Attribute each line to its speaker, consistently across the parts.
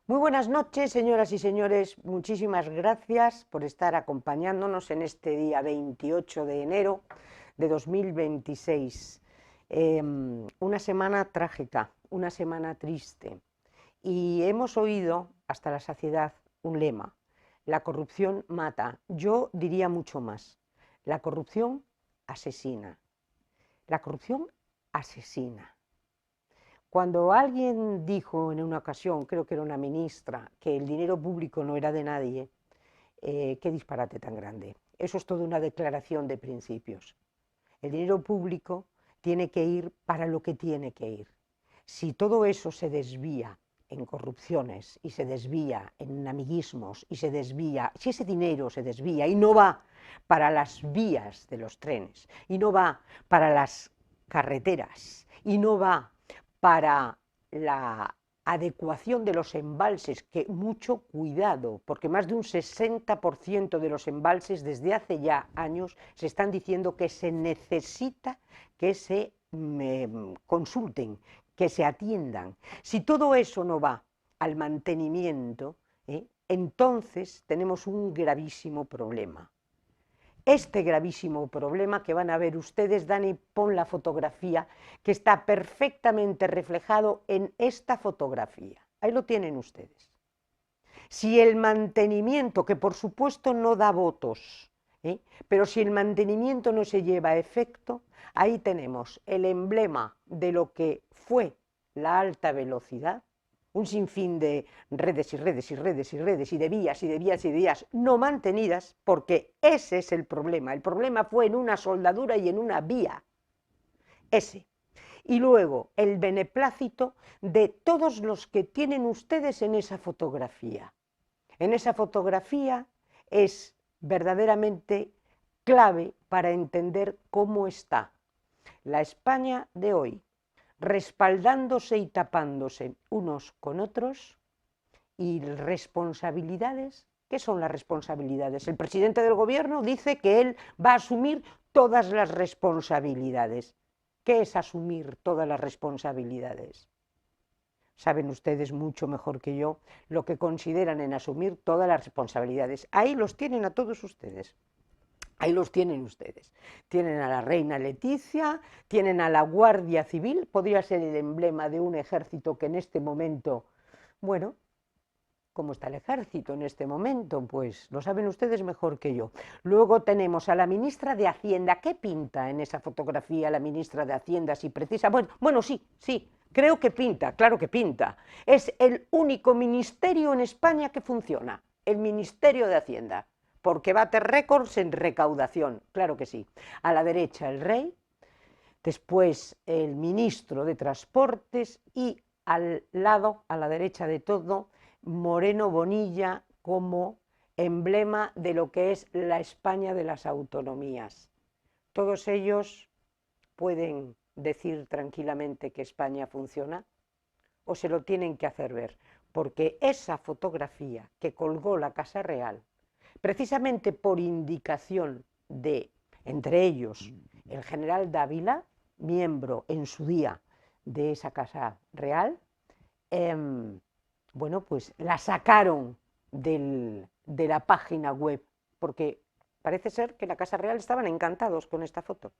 Speaker 1: Muy buenas noches, señoras y señores. Muchísimas gracias por estar acompañándonos en este día 28 de enero de 2026. Una semana trágica, una semana triste. Y hemos oído hasta la saciedad un lema: la corrupción mata. Yo diría mucho más: la corrupción asesina. La corrupción asesina. Cuando alguien dijo en una ocasión, creo que era una ministra, que el dinero público no era de nadie, qué disparate tan grande. Eso es toda una declaración de principios. El dinero público tiene que ir para lo que tiene que ir. Si todo eso se desvía en corrupciones y se desvía en amiguismos y se desvía, si ese dinero se desvía y no va para las vías de los trenes y no va para las carreteras y no va para la adecuación de los embalses, que mucho cuidado, porque más de un 60% de los embalses desde hace ya años se están diciendo que se necesita que se consulten, que se atiendan. Si todo eso no va al mantenimiento, entonces tenemos un gravísimo problema. Este gravísimo problema que van a ver ustedes, Dani, pon la fotografía, que está perfectamente reflejado en esta fotografía. Ahí lo tienen ustedes. Si el mantenimiento, que por supuesto no da votos, pero si el mantenimiento no se lleva a efecto, ahí tenemos el emblema de lo que fue la alta velocidad, un sinfín de redes y redes y redes y redes y de vías y de vías y de vías no mantenidas, porque ese es el problema. El problema fue en una soldadura y en una vía. Ese. Y luego el beneplácito de todos los que tienen ustedes en esa fotografía. En esa fotografía es verdaderamente clave para entender cómo está la España de hoy, respaldándose y tapándose unos con otros, y responsabilidades. ¿Qué son las responsabilidades? El presidente del gobierno dice que él va a asumir todas las responsabilidades. ¿Qué es asumir todas las responsabilidades? Saben ustedes mucho mejor que yo lo que consideran en asumir todas las responsabilidades. Ahí los tienen a todos ustedes. Ahí los tienen ustedes. Tienen a la reina Leticia, tienen a la Guardia Civil, podría ser el emblema de un ejército que en este momento, bueno, ¿cómo está el ejército en este momento? Pues lo saben ustedes mejor que yo. Luego tenemos a la ministra de Hacienda. ¿Qué pinta en esa fotografía la ministra de Hacienda, si precisa? Bueno, sí, creo que pinta, claro que pinta. Es el único ministerio en España que funciona, el Ministerio de Hacienda, porque bate récords en recaudación, claro que sí. A la derecha el rey, después el ministro de Transportes y al lado, a la derecha de todo, Moreno Bonilla como emblema de lo que es la España de las autonomías. Todos ellos pueden decir tranquilamente que España funciona o se lo tienen que hacer ver, porque esa fotografía que colgó la Casa Real, precisamente por indicación de, entre ellos, el general Dávila, miembro en su día de esa Casa Real, bueno, pues la sacaron de la página web, porque parece ser que la Casa Real estaban encantados con esta foto.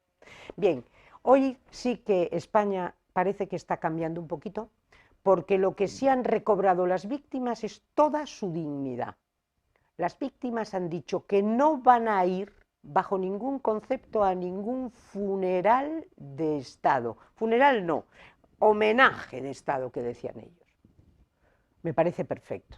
Speaker 1: Bien, hoy sí que España parece que está cambiando un poquito, porque lo que sí han recobrado las víctimas es toda su dignidad. Las víctimas han dicho que no van a ir bajo ningún concepto a ningún funeral de Estado. Funeral no, homenaje de Estado, que decían ellos. Me parece perfecto.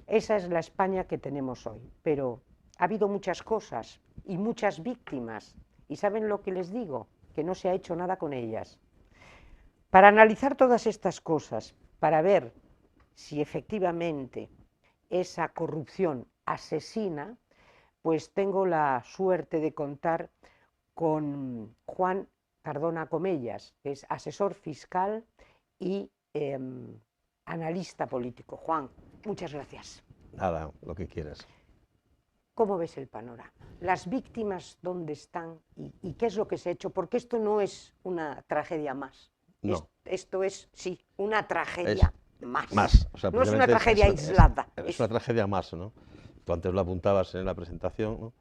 Speaker 1: Esa es la España que tenemos hoy, pero ha habido muchas cosas y muchas víctimas, y ¿saben lo que les digo? Que no se ha hecho nada con ellas. Para analizar todas estas cosas, para ver si efectivamente esa corrupción asesina, pues tengo la suerte de contar con Juan Cardona Comellas, que es asesor fiscal y analista político. Juan, muchas gracias.
Speaker 2: Nada, lo que quieras.
Speaker 1: ¿Cómo ves el panorama? ¿Las víctimas dónde están y qué es lo que se ha hecho? Porque esto no es una tragedia más.
Speaker 2: No,
Speaker 1: Esto es, sí, una
Speaker 2: es,
Speaker 1: tragedia más.
Speaker 2: O sea,
Speaker 1: No es una
Speaker 2: precisamente
Speaker 1: tragedia aislada.
Speaker 2: Es una tragedia más, ¿no? Tú antes lo apuntabas en la presentación, ¿no?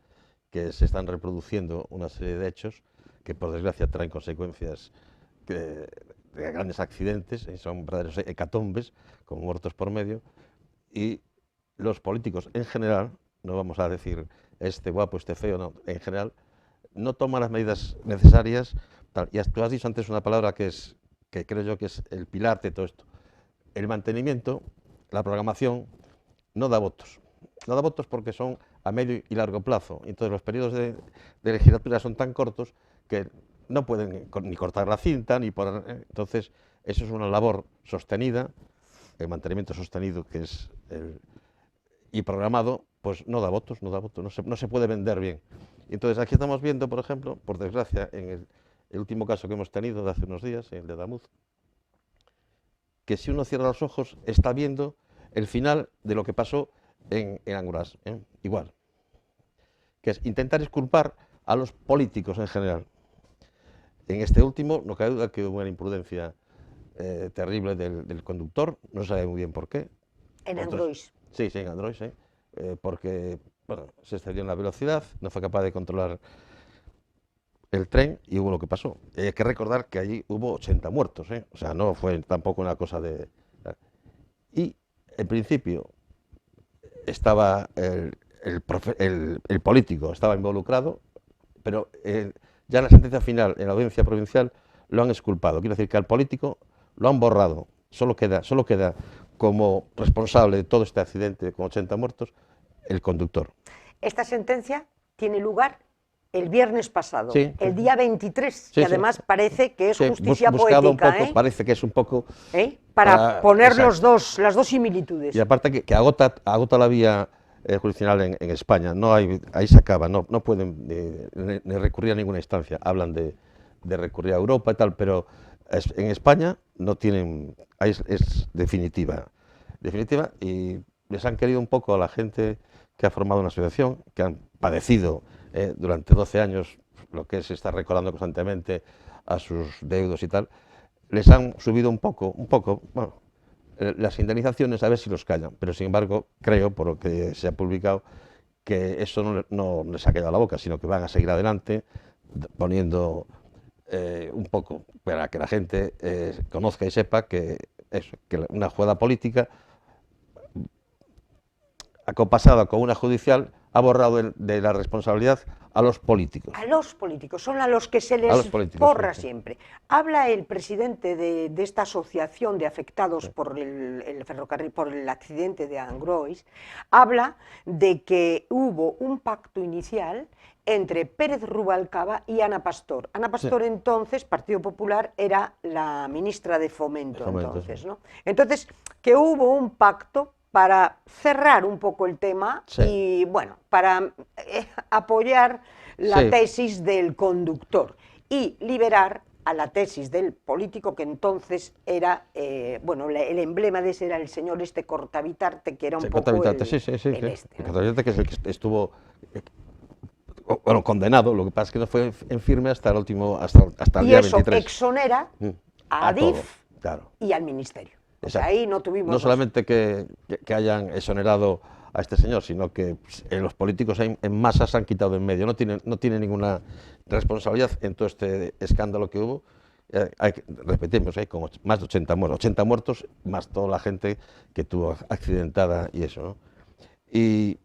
Speaker 2: Que se están reproduciendo una serie de hechos que, por desgracia, traen consecuencias de grandes accidentes, son verdaderos hecatombes, con muertos por medio, y los políticos en general, no vamos a decir este guapo, este feo, no, en general, no toman las medidas necesarias. Y tú has dicho antes una palabra que creo yo que es el pilar de todo esto. El mantenimiento, la programación, no da votos. No da votos porque son a medio y largo plazo. Entonces los periodos de legislatura son tan cortos que no pueden ni cortar la cinta, ni poner... Entonces, eso es una labor sostenida, el mantenimiento sostenido que es y programado, pues no da votos, no se puede vender bien. Y entonces aquí estamos viendo, por ejemplo, por desgracia, en el último caso que hemos tenido de hace unos días, el de Damuz, que si uno cierra los ojos está viendo el final de lo que pasó en Angrois, igual, que es intentar exculpar a los políticos en general. En este último, no cabe duda que hubo una imprudencia terrible del conductor, no se sabe muy bien por qué.
Speaker 1: En Angrois.
Speaker 2: Sí, en Angrois, porque bueno, se excedió en la velocidad, no fue capaz de controlar el tren y hubo lo que pasó. Hay que recordar que allí hubo 80 muertos, o sea, no fue tampoco una cosa de... Y en principio estaba el político, estaba involucrado, pero ya en la sentencia final, en la audiencia provincial, lo han exculpado. Quiero decir que al político lo han borrado, solo queda como responsable de todo este accidente con 80 muertos el conductor.
Speaker 1: Esta sentencia tiene lugar el viernes pasado,
Speaker 2: sí,
Speaker 1: el día 23,
Speaker 2: sí,
Speaker 1: que además parece que es justicia
Speaker 2: poética.
Speaker 1: Un poco,
Speaker 2: parece que es un poco...
Speaker 1: Para poner las dos similitudes.
Speaker 2: Y aparte que agota la vía jurisdiccional en España, no hay, ahí se acaba, no pueden ni recurrir a ninguna instancia, hablan de recurrir a Europa y tal, pero en España no tienen, ahí es definitiva, y les han querido un poco a la gente que ha formado una asociación, que han padecido durante 12 años lo que se está recordando constantemente a sus deudos y tal, les han subido un poco, bueno, las indemnizaciones a ver si los callan, pero sin embargo creo, por lo que se ha publicado, que eso no les ha quedado a la boca, sino que van a seguir adelante poniendo un poco para que la gente conozca y sepa que una jugada política acompasada con una judicial ha borrado de la responsabilidad a los políticos.
Speaker 1: A los políticos, son a los que se les porra siempre. Habla el presidente de esta asociación de afectados por el ferrocarril, por el accidente de Angrois, habla de que hubo un pacto inicial entre Pérez Rubalcaba y Ana Pastor. Ana Pastor entonces, Partido Popular, era la ministra de Fomento entonces, ¿no? Entonces, que hubo un pacto para cerrar un poco el tema y, bueno, para apoyar la tesis del conductor y liberar a la tesis del político, que entonces era, bueno, el emblema de ese era el señor Cortavitarte, que era un poco
Speaker 2: Cortavitarte,
Speaker 1: ¿no?
Speaker 2: Cortavitarte, que es el que estuvo... Bueno, condenado, lo que pasa es que no fue en firme hasta el último, hasta el día 23.
Speaker 1: Y eso exonera a Adif y al Ministerio. O sea, ahí no tuvimos...
Speaker 2: No solamente que hayan exonerado a este señor, sino que los políticos en masa se han quitado de en medio, no tienen ninguna responsabilidad en todo este escándalo que hubo. Repetimos, hay como más de 80 muertos, más toda la gente que tuvo accidentada y eso, ¿no? Y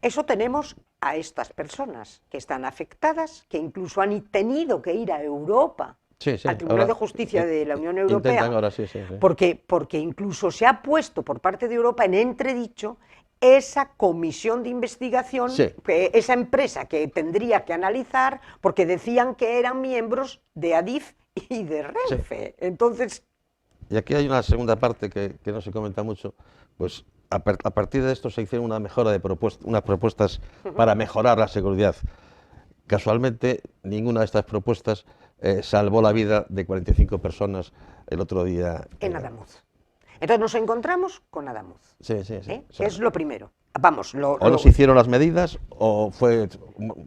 Speaker 1: eso tenemos a estas personas que están afectadas, que incluso han tenido que ir a Europa, al Tribunal de Justicia de la Unión Europea,
Speaker 2: ahora,
Speaker 1: porque incluso se ha puesto por parte de Europa en entredicho esa comisión de investigación, esa empresa que tendría que analizar, porque decían que eran miembros de Adif y de Renfe. Entonces...
Speaker 2: Y aquí hay una segunda parte que no se comenta mucho, pues a partir de esto se hicieron unas propuestas para mejorar la seguridad. Casualmente, ninguna de estas propuestas salvó la vida de 45 personas el otro día.
Speaker 1: En Adamuz. Entonces nos encontramos con Adamuz.
Speaker 2: Sí.
Speaker 1: Es lo primero. Vamos,
Speaker 2: o no se hicieron las medidas, o fue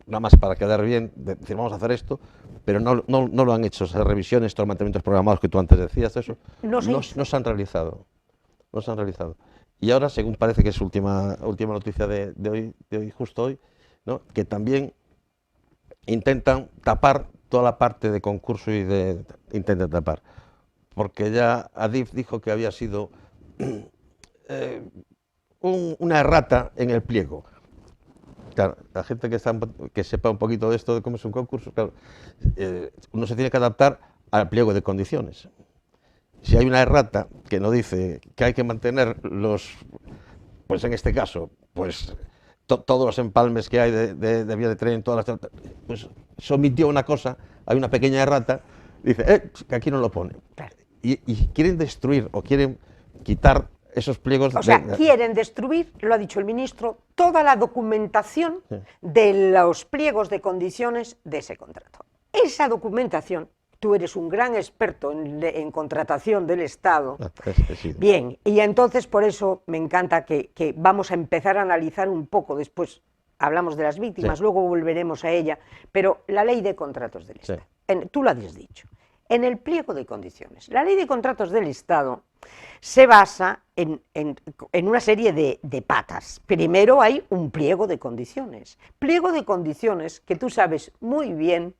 Speaker 2: nada más para quedar bien, decir vamos a hacer esto, pero no lo han hecho. Esas revisiones, estos mantenimientos programados que tú antes decías, eso, no se han realizado. no se han realizado. Y ahora, según parece que es última noticia de hoy, justo hoy, ¿no? Que también intentan tapar toda la parte de concurso intentan tapar. Porque ya Adif dijo que había sido una errata en el pliego. Claro, la gente que sepa un poquito de esto, de cómo es un concurso, claro, uno se tiene que adaptar al pliego de condiciones. Si hay una errata que no dice que hay que mantener pues en este caso, pues todos los empalmes que hay de vía de tren, pues se omitió una cosa, hay una pequeña errata, dice, que aquí no lo pone.
Speaker 1: Claro.
Speaker 2: Y quieren destruir o quieren quitar esos pliegos.
Speaker 1: O sea, quieren destruir, lo ha dicho el ministro, toda la documentación de los pliegos de condiciones de ese contrato. Esa documentación, tú eres un gran experto en contratación del Estado.
Speaker 2: Sí.
Speaker 1: Bien, y entonces por eso me encanta que vamos a empezar a analizar un poco, después hablamos de las víctimas,
Speaker 2: sí.
Speaker 1: luego volveremos a ella, pero la ley de contratos del Estado, tú lo has dicho. En el pliego de condiciones. La ley de contratos del Estado se basa en una serie de patas. Primero hay un pliego de condiciones. Pliego de condiciones que tú sabes muy bien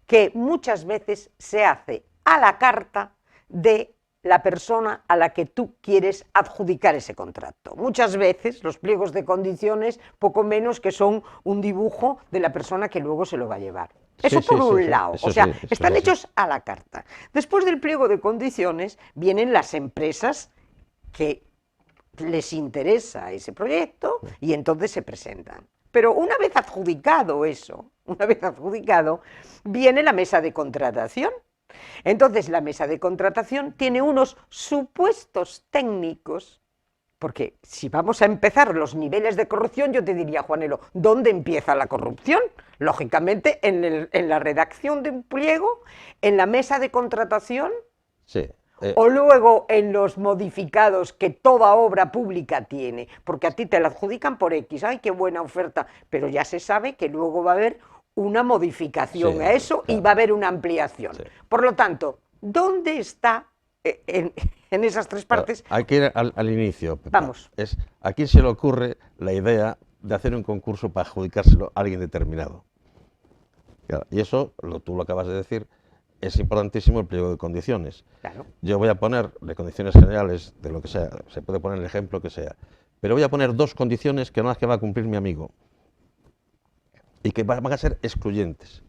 Speaker 1: que muchas veces se hace a la carta de la persona a la que tú quieres adjudicar ese contrato. Muchas veces los pliegos de condiciones poco menos que son un dibujo de la persona que luego se lo va a llevar. Eso por un lado, o sea, están hechos a la carta. Después del pliego de condiciones vienen las empresas que les interesa ese proyecto y entonces se presentan. Pero una vez adjudicado eso, viene la mesa de contratación. Entonces la mesa de contratación tiene unos supuestos técnicos. Porque si vamos a empezar los niveles de corrupción, yo te diría, Juanelo, ¿dónde empieza la corrupción? Lógicamente, en la redacción de un pliego, en la mesa de contratación,
Speaker 2: sí,
Speaker 1: o luego en los modificados que toda obra pública tiene, porque a ti te la adjudican por X, ¡ay, qué buena oferta! Pero ya se sabe que luego va a haber una modificación a eso, claro, y va a haber una ampliación. Sí. Por lo tanto, ¿dónde está en esas tres partes?
Speaker 2: Hay que ir al inicio, Pepa.
Speaker 1: Vamos.
Speaker 2: ¿A quién se le ocurre la idea de hacer un concurso para adjudicárselo a alguien determinado? Claro, y eso, tú lo acabas de decir, es importantísimo el pliego de condiciones.
Speaker 1: Claro.
Speaker 2: Yo voy a poner de condiciones generales, de lo que sea, se puede poner el ejemplo que sea, pero voy a poner dos condiciones que no las que va a cumplir mi amigo y que van a ser excluyentes.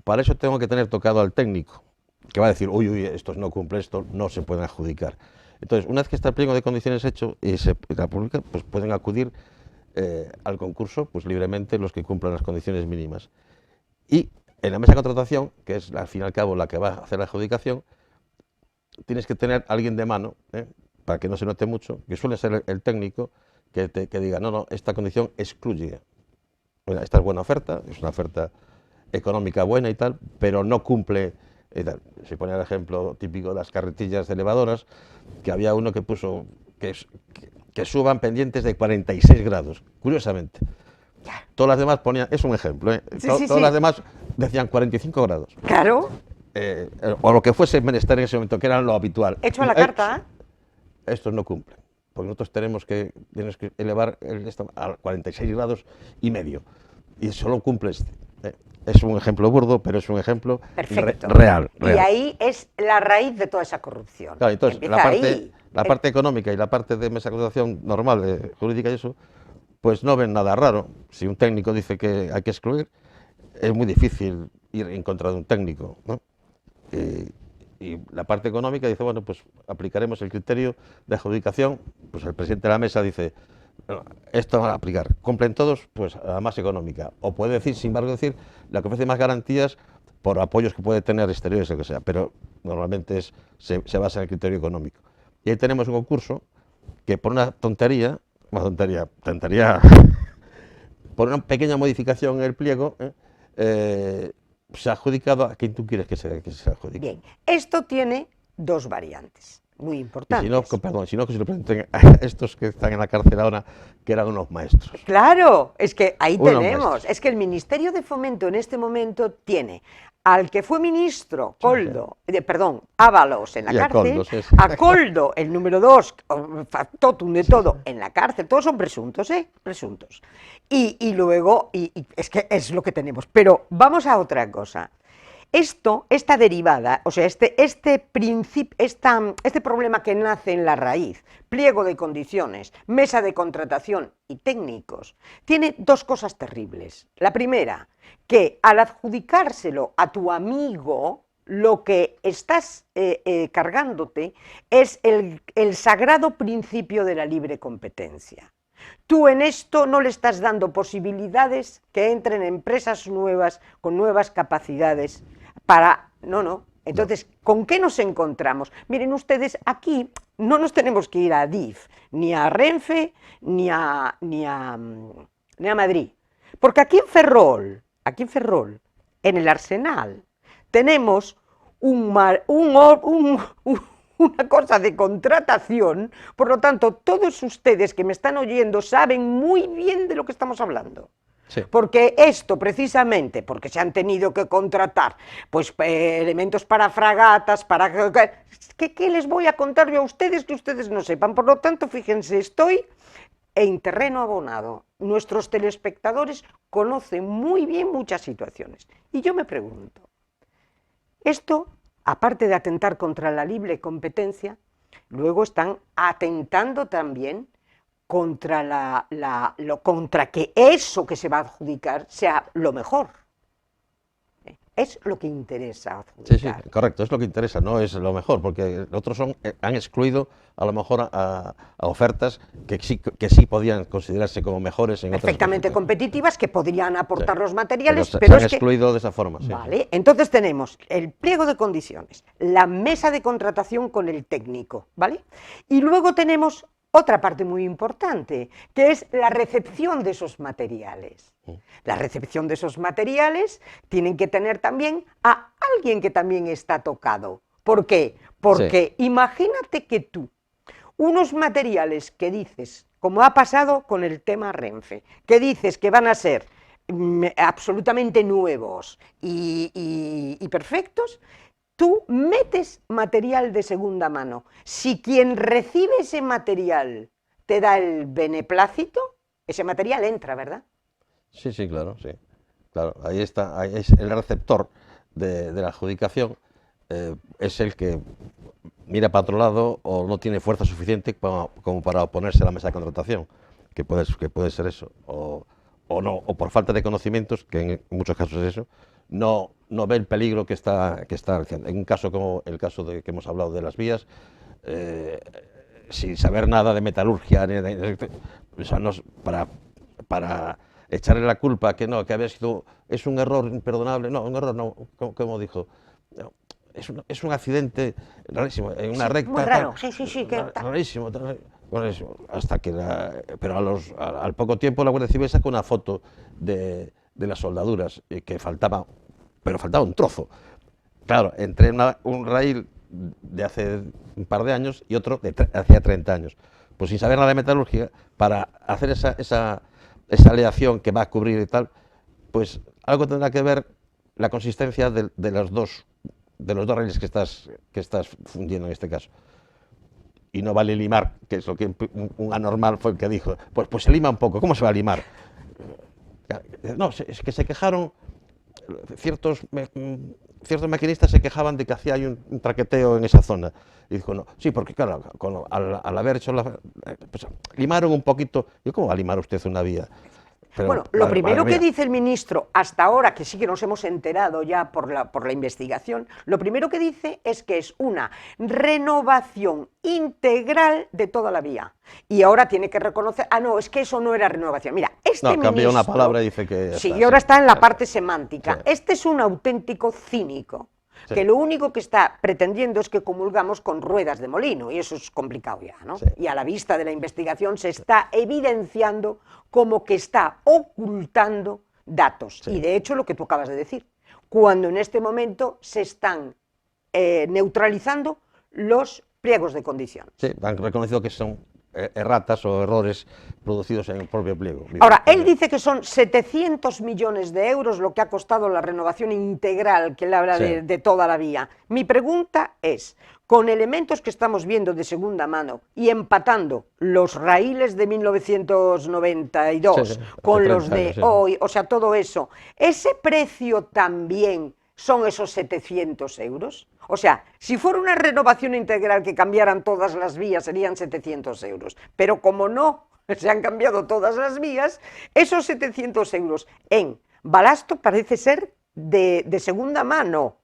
Speaker 2: Para eso tengo que tener tocado al técnico, que va a decir, uy, esto no cumple, esto no se puede adjudicar. Entonces, una vez que está el pliego de condiciones hecho y se publica, pues pueden acudir al concurso pues libremente los que cumplan las condiciones mínimas. Y en la mesa de contratación, que es al fin y al cabo la que va a hacer la adjudicación, tienes que tener a alguien de mano, para que no se note mucho, que suele ser el técnico, que diga, no, esta condición excluye. Mira, esta es buena oferta, es una oferta económica buena y tal, pero no cumple. Se pone el ejemplo típico de las carretillas elevadoras, que había uno que puso que suban pendientes de 46 grados, curiosamente. Todas las demás ponían, es un ejemplo, todas las demás decían 45 grados.
Speaker 1: Claro.
Speaker 2: O lo que fuese menester en ese momento, que era lo habitual.
Speaker 1: Hecho a la carta.
Speaker 2: Estos no cumplen, porque nosotros tienes que elevar esto a 46 grados y medio, y solo cumple este. Es un ejemplo burdo, pero es un ejemplo real.
Speaker 1: Y ahí es la raíz de toda esa corrupción.
Speaker 2: Claro, entonces, la parte económica y la parte de mesa de contratación normal, jurídica y eso, pues no ven nada raro. Si un técnico dice que hay que excluir, es muy difícil ir en contra de un técnico, ¿no? Y la parte económica dice, bueno, pues aplicaremos el criterio de adjudicación. Pues el presidente de la mesa dice, bueno, esto va a aplicar. ¿Cumplen todos? Pues a la más económica. O puede decir, sin embargo, la que ofrece más garantías por apoyos que puede tener exteriores o lo que sea. Pero normalmente se basa en el criterio económico. Y ahí tenemos un concurso que por una tontería, por una pequeña modificación en el pliego, se ha adjudicado a quien tú quieres que se adjudique.
Speaker 1: Bien, esto tiene dos variantes muy importantes.
Speaker 2: Si no, que se lo pregunten a estos que están en la cárcel ahora, que eran unos maestros.
Speaker 1: Claro, es que ahí tenemos, es que el Ministerio de Fomento en este momento tiene al que fue ministro, Coldo, perdón, Ábalos en la
Speaker 2: Y a
Speaker 1: cárcel,
Speaker 2: Coldo, sí, sí.
Speaker 1: a Coldo, el número 2, factotum de todo, en la cárcel, todos son presuntos, presuntos. Y luego, es que es lo que tenemos. Pero vamos a otra cosa. Esta derivada, o sea, este problema que nace en la raíz, pliego de condiciones, mesa de contratación y técnicos, tiene dos cosas terribles. La primera, que al adjudicárselo a tu amigo, lo que estás cargándote es el sagrado principio de la libre competencia. Tú en esto no le estás dando posibilidades que entren empresas nuevas con nuevas capacidades para... No. Entonces, ¿con qué nos encontramos? Miren ustedes, aquí no nos tenemos que ir a DIF, ni a Renfe, ni a Madrid. Porque aquí en Ferrol, en el Arsenal, tenemos una cosa de contratación, por lo tanto, todos ustedes que me están oyendo saben muy bien de lo que estamos hablando. Sí. Porque esto, precisamente, porque se han tenido que contratar pues, elementos para fragatas, ¿Qué les voy a contar yo a ustedes que ustedes no sepan? Por lo tanto, fíjense, estoy en terreno abonado. Nuestros telespectadores conocen muy bien muchas situaciones. Y yo me pregunto, esto, aparte de atentar contra la libre competencia, luego están atentando también contra contra que eso que se va a adjudicar sea lo mejor. Es lo que interesa adjudicar.
Speaker 2: Sí, correcto, es lo que interesa, no es lo mejor, porque otros han excluido a lo mejor a ofertas que sí podían considerarse como mejores en
Speaker 1: perfectamente competitivas, que podrían aportar los materiales,
Speaker 2: pero se han excluido de esa forma.
Speaker 1: Vale, entonces tenemos el pliego de condiciones, la mesa de contratación con el técnico, ¿vale? Y luego tenemos otra parte muy importante, que es la recepción de esos materiales. La recepción de esos materiales tienen que tener también a alguien que también está tocado. ¿Por qué? Porque imagínate que tú, unos materiales que dices, como ha pasado con el tema Renfe, que dices que van a ser absolutamente nuevos y perfectos, tú metes material de segunda mano. Si quien recibe ese material te da el beneplácito, ese material entra, ¿verdad?
Speaker 2: Sí, claro, sí. Claro, ahí está, ahí es el receptor de la adjudicación, es el que mira para otro lado o no tiene fuerza suficiente como para oponerse a la mesa de contratación, que puede ser eso, o no, o por falta de conocimientos, que en muchos casos es eso, no ve el peligro que está haciendo. En un caso como el caso que hemos hablado de las vías, sin saber nada de metalurgia, o sea, para echarle la culpa que había sido, es un error imperdonable, un error no, como dijo, es un accidente rarísimo, en una recta.
Speaker 1: Muy raro, sí,
Speaker 2: rarísimo, hasta que pero al poco tiempo la Guardia Civil sacó una foto de las soldaduras, que faltaba un trozo. Claro, entre un raíl de hace un par de años y otro de hacía 30 años. Pues sin saber nada de metalurgia, para hacer esa aleación que va a cubrir y tal, pues algo tendrá que ver la consistencia de los dos raíles que estás fundiendo en este caso. Y no vale limar, que es lo que un anormal fue el que dijo, pues se lima un poco. ¿Cómo se va a limar? No, es que se quejaron, ciertos maquinistas se quejaban de que hacía un traqueteo en esa zona. Y dijo, no, sí, porque claro, al haber hecho pues, limaron un poquito. ¿Y cómo va a limar usted una vía?
Speaker 1: Pero, bueno, lo primero que dice el ministro, hasta ahora, que sí que nos hemos enterado ya por la investigación, lo primero que dice es que es una renovación integral de toda la vía. Y ahora tiene que reconocer, no, es que eso no era renovación. Mira, ministro...
Speaker 2: cambió una palabra y dice que...
Speaker 1: Sí, y ahora está en la parte semántica. Sí. Este es un auténtico cínico, sí, que lo único que está pretendiendo es que comulgamos con ruedas de molino, y eso es complicado ya, ¿no? Sí. Y a la vista de la investigación se está evidenciando como que está ocultando datos. Sí. Y de hecho lo que tú acabas de decir, cuando en este momento se están neutralizando los pliegos de condiciones.
Speaker 2: Sí, han reconocido que son erratas o errores producidos en el propio pliego.
Speaker 1: Ahora, él dice que son 700 millones de euros lo que ha costado la renovación integral, que él habla
Speaker 2: Sí.
Speaker 1: de toda la vía. Mi pregunta es, con elementos que estamos viendo de segunda mano y empatando los raíles de 1992
Speaker 2: Sí, sí,
Speaker 1: con
Speaker 2: hace
Speaker 1: los
Speaker 2: 30
Speaker 1: de
Speaker 2: años, sí.
Speaker 1: hoy, o sea, todo eso, ¿ese precio también son esos 700 euros? O sea, si fuera una renovación integral que cambiaran todas las vías, serían 700 euros. Pero como no se han cambiado todas las vías, esos 700 euros en balasto parece ser de segunda mano.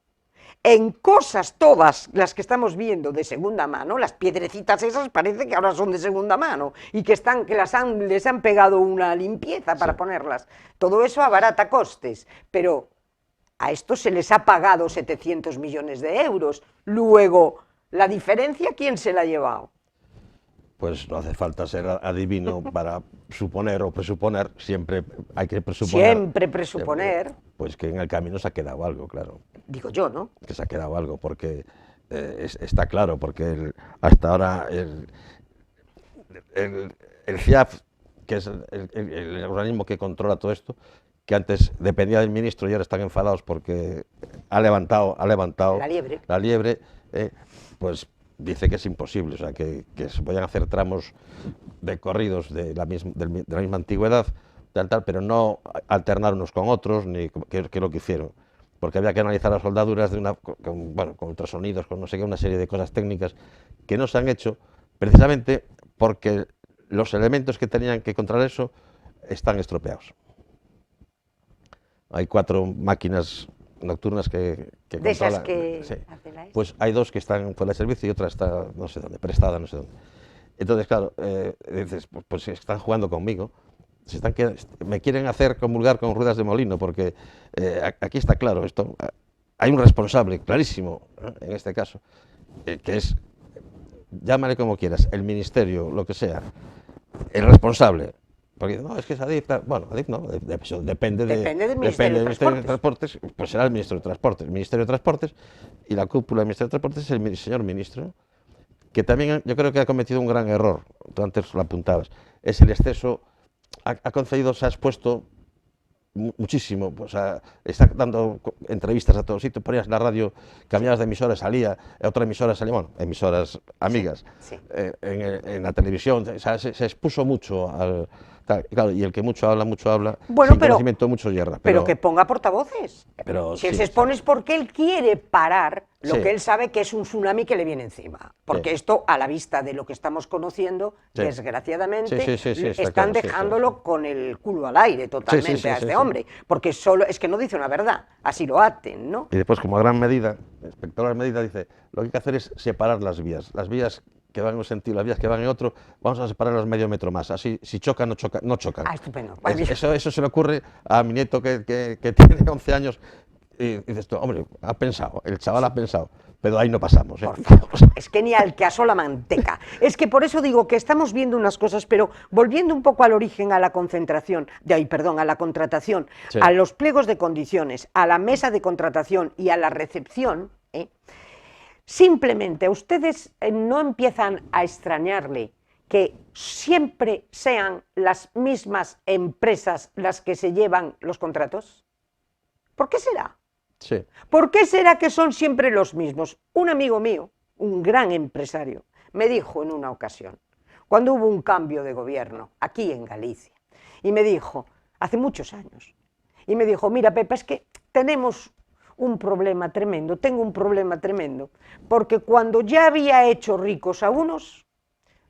Speaker 1: En cosas todas las que estamos viendo de segunda mano, las piedrecitas esas parece que ahora son de segunda mano y que les han pegado una limpieza para ponerlas. Todo eso abarata costes, pero a esto se les ha pagado 700 millones de euros. Luego, la diferencia, ¿quién se la ha llevado?
Speaker 2: Pues no hace falta ser adivino para suponer o presuponer, siempre hay que presuponer.
Speaker 1: Siempre presuponer.
Speaker 2: Pues que en el camino se ha quedado algo, claro.
Speaker 1: Digo yo, ¿no?
Speaker 2: Que se ha quedado algo, porque está claro, porque hasta ahora el FIAF, que es el organismo que controla todo esto, que antes dependía del ministro y ahora están enfadados porque ha levantado
Speaker 1: La liebre.
Speaker 2: pues dice que es imposible, o sea, que se podían hacer tramos de corridos de la misma antigüedad, tal, pero no alternar unos con otros, ni que lo que hicieron, porque había que analizar las soldaduras con ultrasonidos, con no sé qué, una serie de cosas técnicas que no se han hecho, precisamente porque los elementos que tenían que controlar eso están estropeados. Hay 4 máquinas nocturnas que
Speaker 1: de esas
Speaker 2: controlan,
Speaker 1: que
Speaker 2: sí.
Speaker 1: hacen la
Speaker 2: Pues hay 2 que están fuera de servicio y otra está no sé dónde, prestada, no sé dónde. Entonces, claro, dices, pues están jugando conmigo, me quieren hacer comulgar con ruedas de molino, porque aquí está claro esto. Hay un responsable clarísimo, en este caso, que es, llámale como quieras, el ministerio, lo que sea, el responsable. Porque no, es que es Adif, bueno, Adif no, depende
Speaker 1: del Ministerio de
Speaker 2: Transportes, pues será el Ministro de Transportes. El Ministerio de Transportes y la cúpula del Ministerio de Transportes es el señor ministro, que también yo creo que ha cometido un gran error, tú antes lo apuntabas, es el exceso, ha concedido, se ha expuesto muchísimo, o sea, está dando entrevistas a todos sitios, ponías la radio, cambiabas de emisora, salía, otra emisora salía, bueno, emisoras amigas,
Speaker 1: sí.
Speaker 2: En la televisión, o sea, se expuso mucho al... Claro, y el que mucho habla,
Speaker 1: Bueno,
Speaker 2: sin conocimiento mucho yerra.
Speaker 1: Pero que ponga portavoces.
Speaker 2: Pero
Speaker 1: si él
Speaker 2: sí,
Speaker 1: se expone es porque él quiere parar lo
Speaker 2: sí,
Speaker 1: que él sabe que es un tsunami que le viene encima. Porque
Speaker 2: sí,
Speaker 1: esto, a la vista de lo que estamos conociendo,
Speaker 2: sí,
Speaker 1: desgraciadamente,
Speaker 2: sí, está
Speaker 1: están
Speaker 2: claro, sí,
Speaker 1: dejándolo
Speaker 2: sí.
Speaker 1: con el culo al aire totalmente a este
Speaker 2: Sí.
Speaker 1: hombre. Porque solo es que no dice una verdad, así lo aten, ¿no?
Speaker 2: Y después, como gran medida, espectacular medida, dice, lo que hay que hacer es separar las vías que van en un sentido, las vías que van en otro, vamos a separarlas medio metro más, así si chocan, no chocan.
Speaker 1: Ah, estupendo.
Speaker 2: Eso se le ocurre a mi nieto que tiene 11 años, y dices tú, hombre, ha pensado, el chaval ha pensado, pero ahí no pasamos.
Speaker 1: Por favor, es que ni al que asó la manteca. Es que por eso digo que estamos viendo unas cosas, pero volviendo un poco al origen, a la concentración, a la contratación,
Speaker 2: Sí.
Speaker 1: a los pliegos de condiciones, a la mesa de contratación y a la recepción, simplemente ustedes no empiezan a extrañarle que siempre sean las mismas empresas las que se llevan los contratos. ¿Por qué será?
Speaker 2: Sí.
Speaker 1: ¿Por qué será que son siempre los mismos? Un amigo mío, un gran empresario, me dijo en una ocasión, cuando hubo un cambio de gobierno aquí en Galicia, y me dijo, hace muchos años, y me dijo, mira Pepa, es que tenemos un problema tremendo, tengo un problema tremendo, porque cuando ya había hecho ricos a unos,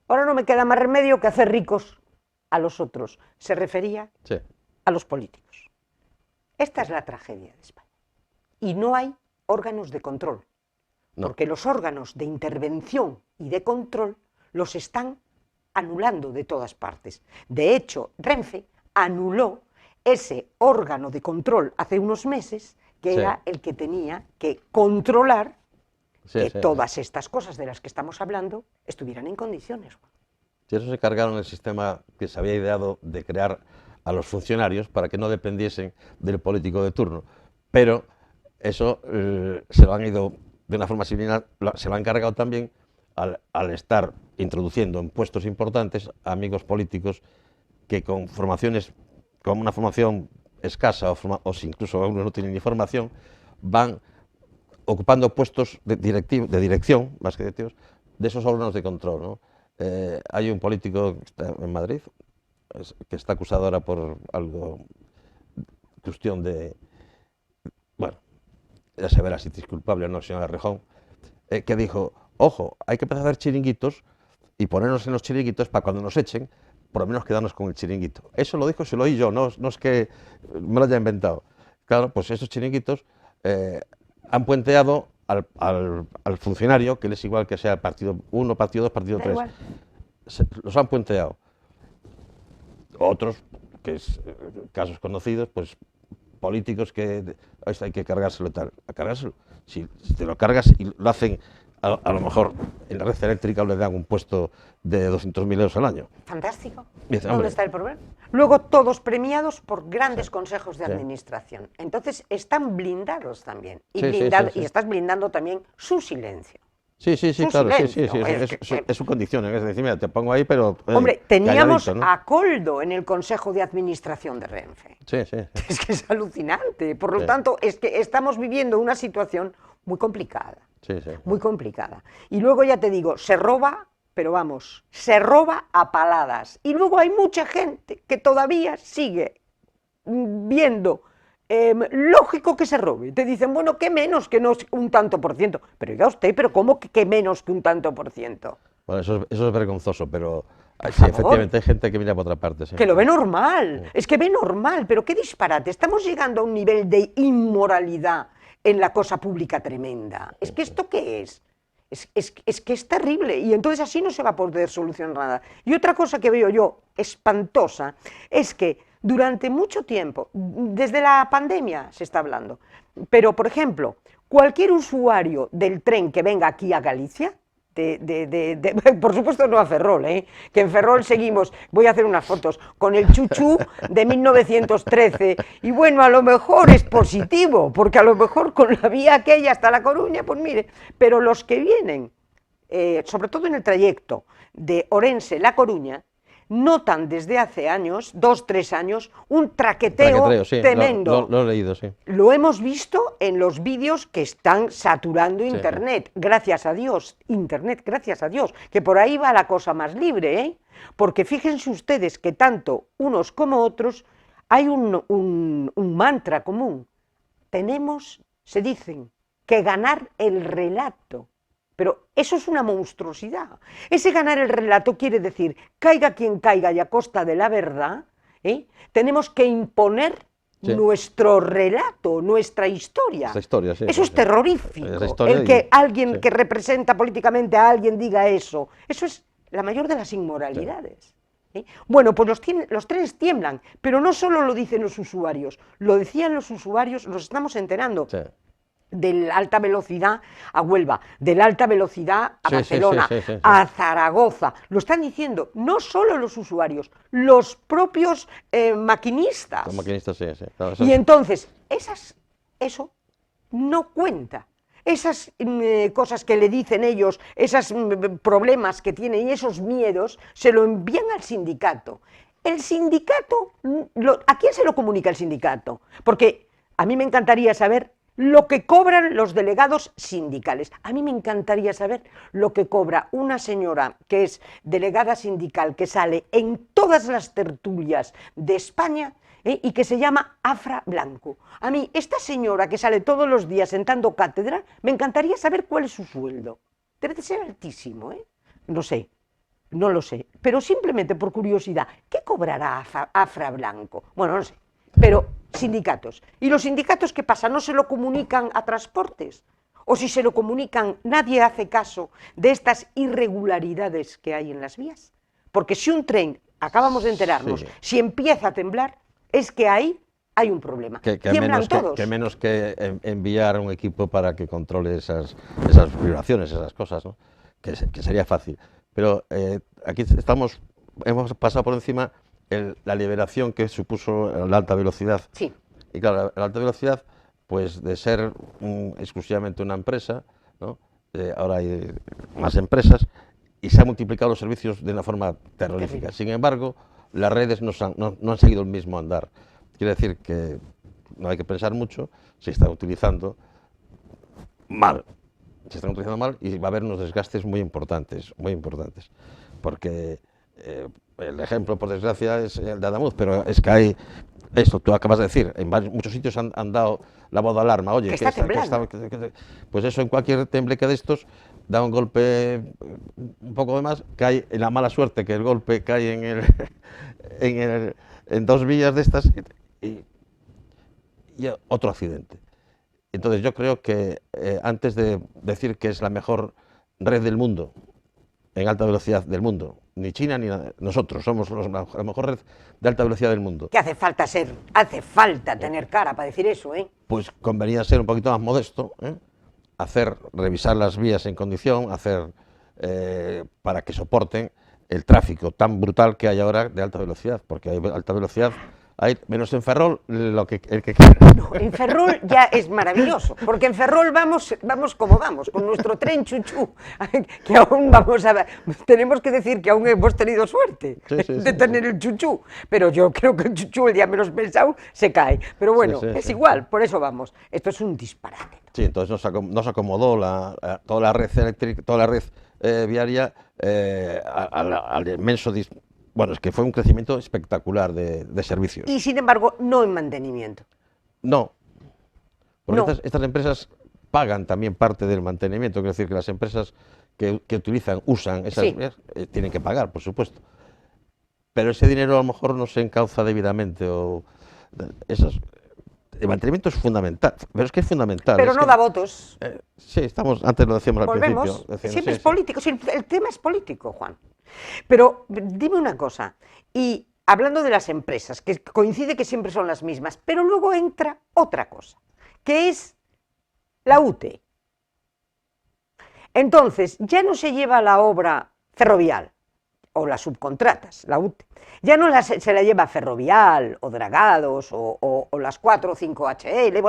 Speaker 1: ahora no me queda más remedio que hacer ricos a los otros. Se refería
Speaker 2: Sí.
Speaker 1: a los políticos. Esta es la tragedia de España. Y no hay órganos de control,
Speaker 2: No.
Speaker 1: porque los órganos de intervención y de control los están anulando de todas partes. De hecho, Renfe anuló ese órgano de control hace unos meses, que
Speaker 2: Sí.
Speaker 1: era el que tenía que controlar
Speaker 2: Sí,
Speaker 1: que
Speaker 2: sí.
Speaker 1: todas estas cosas de las que estamos hablando estuvieran en condiciones.
Speaker 2: Y eso se cargaron el sistema que se había ideado de crear a los funcionarios para que no dependiesen del político de turno. Pero eso se lo han ido de una forma similar, se lo han cargado también al estar introduciendo en puestos importantes a amigos políticos que con formaciones, con una formación escasa o si incluso algunos no tienen ni formación, van ocupando puestos de dirección, más que directivos, de esos órganos de control, ¿no? Hay un político que está en Madrid, que está acusado ahora por algo, cuestión de, bueno, ya se verá si es culpable o no, señor Errejón, que dijo, ojo, hay que empezar a hacer chiringuitos y ponernos en los chiringuitos para cuando nos echen, por lo menos quedarnos con el chiringuito. Eso lo dijo, se lo oí yo, no es que me lo haya inventado. Claro, pues esos chiringuitos han puenteado al funcionario, que les es igual que sea partido 1, partido 2, partido 3. Los han puenteado. Otros, que es casos conocidos, pues políticos que esto hay que cargárselo y tal. A cargárselo. Si te lo cargas y lo hacen, a lo mejor en la red eléctrica le dan un puesto de 200.000 euros al año.
Speaker 1: Fantástico.
Speaker 2: Dice,
Speaker 1: ¿Dónde está el problema? Luego todos premiados por grandes consejos de
Speaker 2: Sí.
Speaker 1: administración. Entonces están blindados también. Y,
Speaker 2: Sí,
Speaker 1: y estás blindando también su silencio.
Speaker 2: Sí,
Speaker 1: Su
Speaker 2: claro,
Speaker 1: silencio.
Speaker 2: es su condición, es decir, mira, te pongo ahí, pero...
Speaker 1: Hombre, teníamos
Speaker 2: calladito, ¿no?
Speaker 1: a Coldo en el Consejo de Administración de Renfe.
Speaker 2: Sí.
Speaker 1: Es que es alucinante. Por lo
Speaker 2: Sí.
Speaker 1: tanto, es que estamos viviendo una situación muy complicada.
Speaker 2: Sí.
Speaker 1: Muy complicada. Y luego ya te digo, se roba, pero vamos, se roba a paladas. Y luego hay mucha gente que todavía sigue viendo lógico que se robe. Te dicen, bueno, ¿qué menos que no un tanto por ciento? Pero oiga usted, ¿pero cómo que menos que un tanto por ciento?
Speaker 2: Bueno, eso es vergonzoso, pero sí,
Speaker 1: favor.
Speaker 2: efectivamente hay gente que mira por otra parte. Sí.
Speaker 1: Que lo ve normal, es que ve normal, pero qué disparate, estamos llegando a un nivel de inmoralidad en la cosa pública tremenda. Es que ¿esto qué es? Es que es terrible y entonces así no se va a poder solucionar nada. Y otra cosa que veo yo espantosa es que durante mucho tiempo, desde la pandemia se está hablando, pero por ejemplo, cualquier usuario del tren que venga aquí a Galicia, por supuesto no a Ferrol, que en Ferrol seguimos, voy a hacer unas fotos, con el chuchú de 1913, y bueno, a lo mejor es positivo, porque a lo mejor con la vía aquella hasta La Coruña, pues mire, pero los que vienen, sobre todo en el trayecto de Orense-La Coruña, notan desde hace años, 2, 3 años, un traqueteo
Speaker 2: sí,
Speaker 1: tremendo.
Speaker 2: Lo he leído, sí.
Speaker 1: Lo hemos visto en los vídeos que están saturando Internet, gracias a Dios, Internet, gracias a Dios, que por ahí va la cosa más libre, ¿eh? Porque fíjense ustedes que tanto unos como otros hay un mantra común. Tenemos, se dicen, que ganar el relato. Pero eso es una monstruosidad. Ese ganar el relato quiere decir, caiga quien caiga y a costa de la verdad, tenemos que imponer nuestro relato, nuestra historia.
Speaker 2: Esa historia, sí.
Speaker 1: Eso es terrorífico.
Speaker 2: El
Speaker 1: que alguien que representa políticamente a alguien diga eso. Eso es la mayor de las inmoralidades. Bueno, pues los trenes tiemblan, pero no solo lo dicen los usuarios, lo decían los usuarios, los estamos enterando.
Speaker 2: Sí.
Speaker 1: De la alta velocidad a Huelva, de la alta velocidad a Barcelona, a Zaragoza. Lo están diciendo no solo los usuarios, los propios maquinistas.
Speaker 2: Los maquinistas, sí. Claro,
Speaker 1: y entonces, eso no cuenta. Esas cosas que le dicen ellos, esos problemas que tienen y esos miedos, se lo envían al sindicato. El sindicato, ¿a quién se lo comunica el sindicato? Porque a mí me encantaría saber lo que cobran los delegados sindicales. A mí me encantaría saber lo que cobra una señora que es delegada sindical, que sale en todas las tertulias de España y que se llama Afra Blanco. A mí, esta señora que sale todos los días sentando cátedra, me encantaría saber cuál es su sueldo. Debe de ser altísimo, ¿eh? No sé, no lo sé. Pero simplemente por curiosidad, ¿qué cobrará Afra Blanco? Bueno, no sé, pero sindicatos. ¿Y los sindicatos qué pasa? ¿No se lo comunican a transportes? O si se lo comunican, nadie hace caso de estas irregularidades que hay en las vías. Porque si un tren, acabamos de enterarnos, si empieza a temblar, es que ahí hay un problema. Tiemblan todos.
Speaker 2: Que menos que enviar un equipo para que controle esas vibraciones, esas cosas, ¿no? Que sería fácil. Pero aquí hemos pasado por encima la liberación que supuso la alta velocidad.
Speaker 1: Sí.
Speaker 2: Y claro, la alta velocidad, pues de ser exclusivamente una empresa, ¿no? ahora hay más empresas y se han multiplicado los servicios de una forma terrorífica. Sin embargo, las redes no han seguido el mismo andar. Quiere decir que no hay que pensar mucho, se están utilizando mal. Se están utilizando mal y va a haber unos desgastes muy importantes, porque el ejemplo, por desgracia, es el de Adamuz, pero es que hay esto, tú acabas de decir, en muchos sitios han dado la voz de alarma, oye, pues eso, en cualquier tembleque de estos da un golpe un poco de más, cae en la mala suerte que el golpe cae en dos vías de estas y otro accidente. Entonces yo creo que antes de decir que es la mejor red del mundo, en alta velocidad del mundo, ni China ni nosotros somos la mejor red de alta velocidad del mundo.
Speaker 1: Que hace falta tener cara para decir eso, ¿eh?
Speaker 2: Pues convenía ser un poquito más modesto, revisar las vías en condición, para que soporten el tráfico tan brutal que hay ahora de alta velocidad, porque hay alta velocidad. Hay, menos en Ferrol, el que quiera.
Speaker 1: No, en Ferrol ya es maravilloso, porque en Ferrol vamos como vamos, con nuestro tren chuchú, que aún tenemos que decir que aún hemos tenido suerte de tener el chuchú, pero yo creo que el chuchú, el día menos pensado, se cae. Pero bueno, es igual, por eso vamos. Esto es un disparate.
Speaker 2: Sí, entonces nos acomodó toda la red eléctrica, toda la red viaria al inmenso. Bueno, es que fue un crecimiento espectacular de servicios.
Speaker 1: Y sin embargo, no en mantenimiento.
Speaker 2: No, porque estas empresas pagan también parte del mantenimiento, quiero decir que las empresas que usan esas vías, tienen que pagar, por supuesto. Pero ese dinero a lo mejor no se encauza debidamente. El mantenimiento es fundamental, pero es que es fundamental.
Speaker 1: Pero no da votos.
Speaker 2: Sí, antes lo decíamos al principio.
Speaker 1: Siempre es político, sí, el tema es político, Juan. Pero dime una cosa, y hablando de las empresas, que coincide que siempre son las mismas, pero luego entra otra cosa, que es la UTE. Entonces, ya no se lleva la obra Ferrovial, o las subcontratas, la UTE, ya no se la lleva Ferrovial, o Dragados, o las 4 o 5 HL,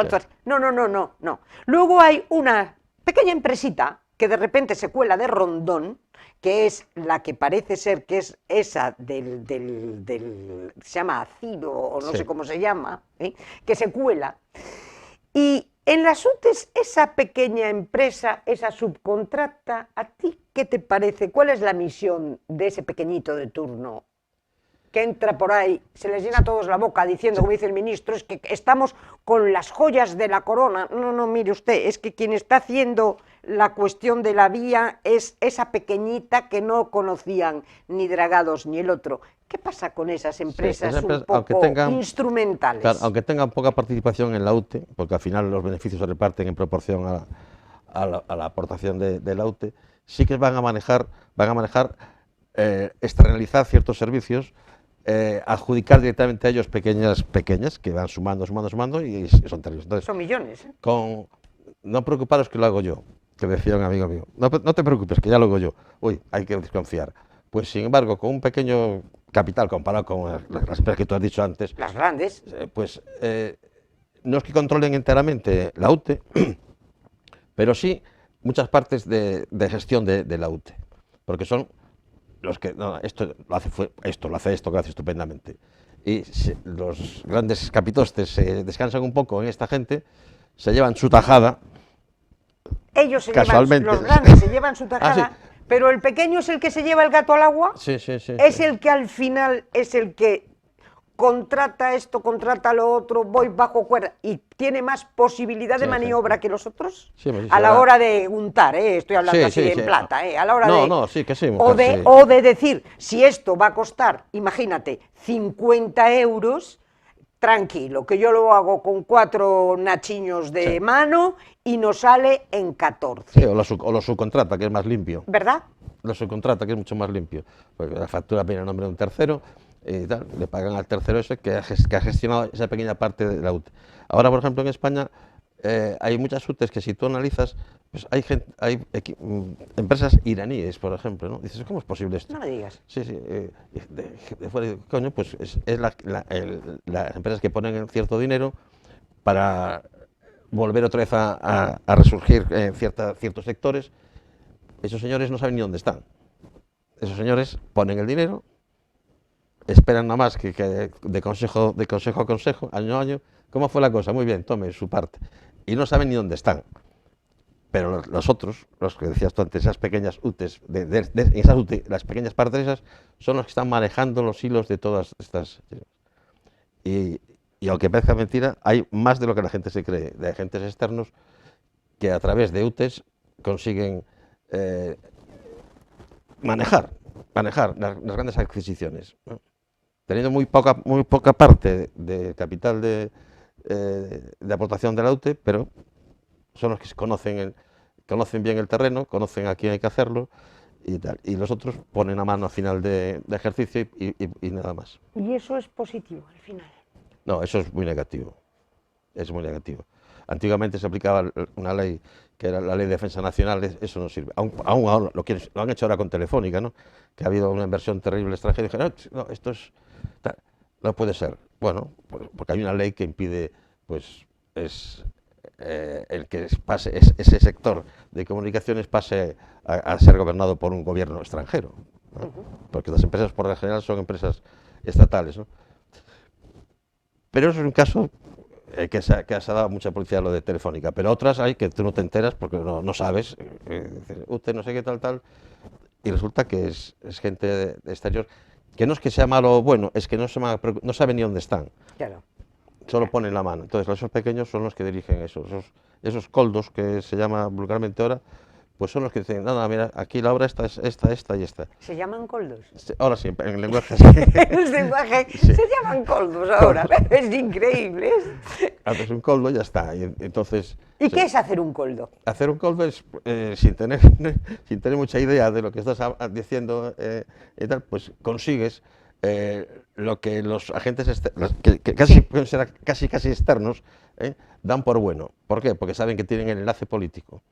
Speaker 1: no. Luego hay una pequeña empresita que de repente se cuela de Rondón, que es la que parece ser que es esa se llama Aciro, o no sé cómo se llama, que se cuela. Y en las UTEs, esa pequeña empresa, esa subcontrata, ¿a ti qué te parece? ¿Cuál es la misión de ese pequeñito de turno? Que entra por ahí, se les llena a todos la boca diciendo, como dice el ministro, es que estamos con las joyas de la corona. No, mire usted, es que quien está haciendo la cuestión de la vía es esa pequeñita que no conocían ni Dragados ni el otro. ¿Qué pasa con esas empresas un poco instrumentales?
Speaker 2: Claro, aunque tengan poca participación en la UTE, porque al final los beneficios se reparten en proporción a la aportación de la UTE, sí que van a manejar externalizar ciertos servicios, adjudicar directamente a ellos pequeñas, que van sumando y son terribles. Entonces,
Speaker 1: son millones.
Speaker 2: No preocuparos que lo hago yo, que decía un amigo mío. No te preocupes, que ya lo hago yo. Uy, hay que desconfiar. Pues sin embargo, con un pequeño capital comparado con las empresas que tú has dicho antes,
Speaker 1: las grandes,
Speaker 2: no es que controlen enteramente la UTE, pero sí muchas partes de gestión de la UTE, porque son los que esto lo hace esto que hace estupendamente. Y los grandes capitostes se descansan un poco en esta gente, se llevan su tajada.
Speaker 1: Ellos
Speaker 2: casualmente.
Speaker 1: Los grandes se llevan su tajada, pero el pequeño es el que se lleva el gato al agua. Es el que al final es el que contrata esto, contrata lo otro, voy bajo cuerda y tiene más posibilidad de maniobra que los otros a la hora de untar, estoy hablando así en plata, a la hora o de decir, si esto va a costar, imagínate, 50 euros, tranquilo, que yo lo hago con 4 nachiños de mano y nos sale en 14.
Speaker 2: Sí, o lo subcontrata, que es más limpio.
Speaker 1: ¿Verdad?
Speaker 2: Lo subcontrata, que es mucho más limpio, porque la factura viene a nombre de un tercero, le pagan al tercero ese que ha gestionado esa pequeña parte de la UTE. Ahora, por ejemplo, en España hay muchas UTEs que si tú analizas, pues hay empresas iraníes, por ejemplo, ¿no? Dices, ¿cómo es posible esto?
Speaker 1: No me digas.
Speaker 2: Sí, de fuera, coño, pues es las empresas que ponen cierto dinero para volver otra vez a resurgir en ciertos sectores esos señores no saben ni dónde están. Esos señores ponen el dinero, esperan nada más que de consejo a consejo, año a año. ¿Cómo fue la cosa? Muy bien, tome su parte. Y no saben ni dónde están. Pero los otros, los que decías tú antes, esas pequeñas UTEs, esas las pequeñas partes esas, son los que están manejando los hilos de todas estas. Y aunque parezca mentira, hay más de lo que la gente se cree, de agentes externos que a través de UTEs consiguen manejar las grandes adquisiciones, ¿no? Teniendo muy poca parte de capital de aportación de la UTE, pero son los que conocen bien el terreno, conocen a quién hay que hacerlo y tal. Y los otros ponen a mano a final de ejercicio y nada más.
Speaker 1: ¿Y eso es positivo al final?
Speaker 2: No, eso es muy negativo. Es muy negativo. Antiguamente se aplicaba una ley que era la Ley de Defensa Nacional, eso no sirve. Aún ahora lo han hecho ahora con Telefónica, ¿no? Que ha habido una inversión terrible extranjera y dijeron, no, esto no puede ser. Bueno, porque hay una ley que impide, pues, el que ese sector de comunicaciones pase a ser gobernado por un gobierno extranjero, ¿no? Porque las empresas por lo general son empresas estatales, ¿no? Pero eso es un caso que se ha dado mucha publicidad lo de Telefónica, pero otras hay que tú no te enteras porque no sabes, usted no sé qué tal, y resulta que es gente de exterior, que no es que sea malo o bueno, es que no saben ni dónde están.
Speaker 1: Claro.
Speaker 2: Solo ponen la mano. Entonces, esos pequeños son los que dirigen esos coldos, que se llama vulgarmente ahora, pues son los que dicen, no, mira, aquí la obra esta y esta.
Speaker 1: ¿Se llaman coldos?
Speaker 2: Ahora sí, en el lenguaje sí.
Speaker 1: El lenguaje sí. Se llaman coldos ahora, es increíble.
Speaker 2: Haces un coldo y ya está. Y entonces,
Speaker 1: ¿y qué es hacer un coldo?
Speaker 2: Hacer un coldo es, sin tener mucha idea de lo que estás diciendo y tal, pues consigues lo que los agentes que casi pueden ser casi externos dan por bueno. ¿Por qué? Porque saben que tienen el enlace político.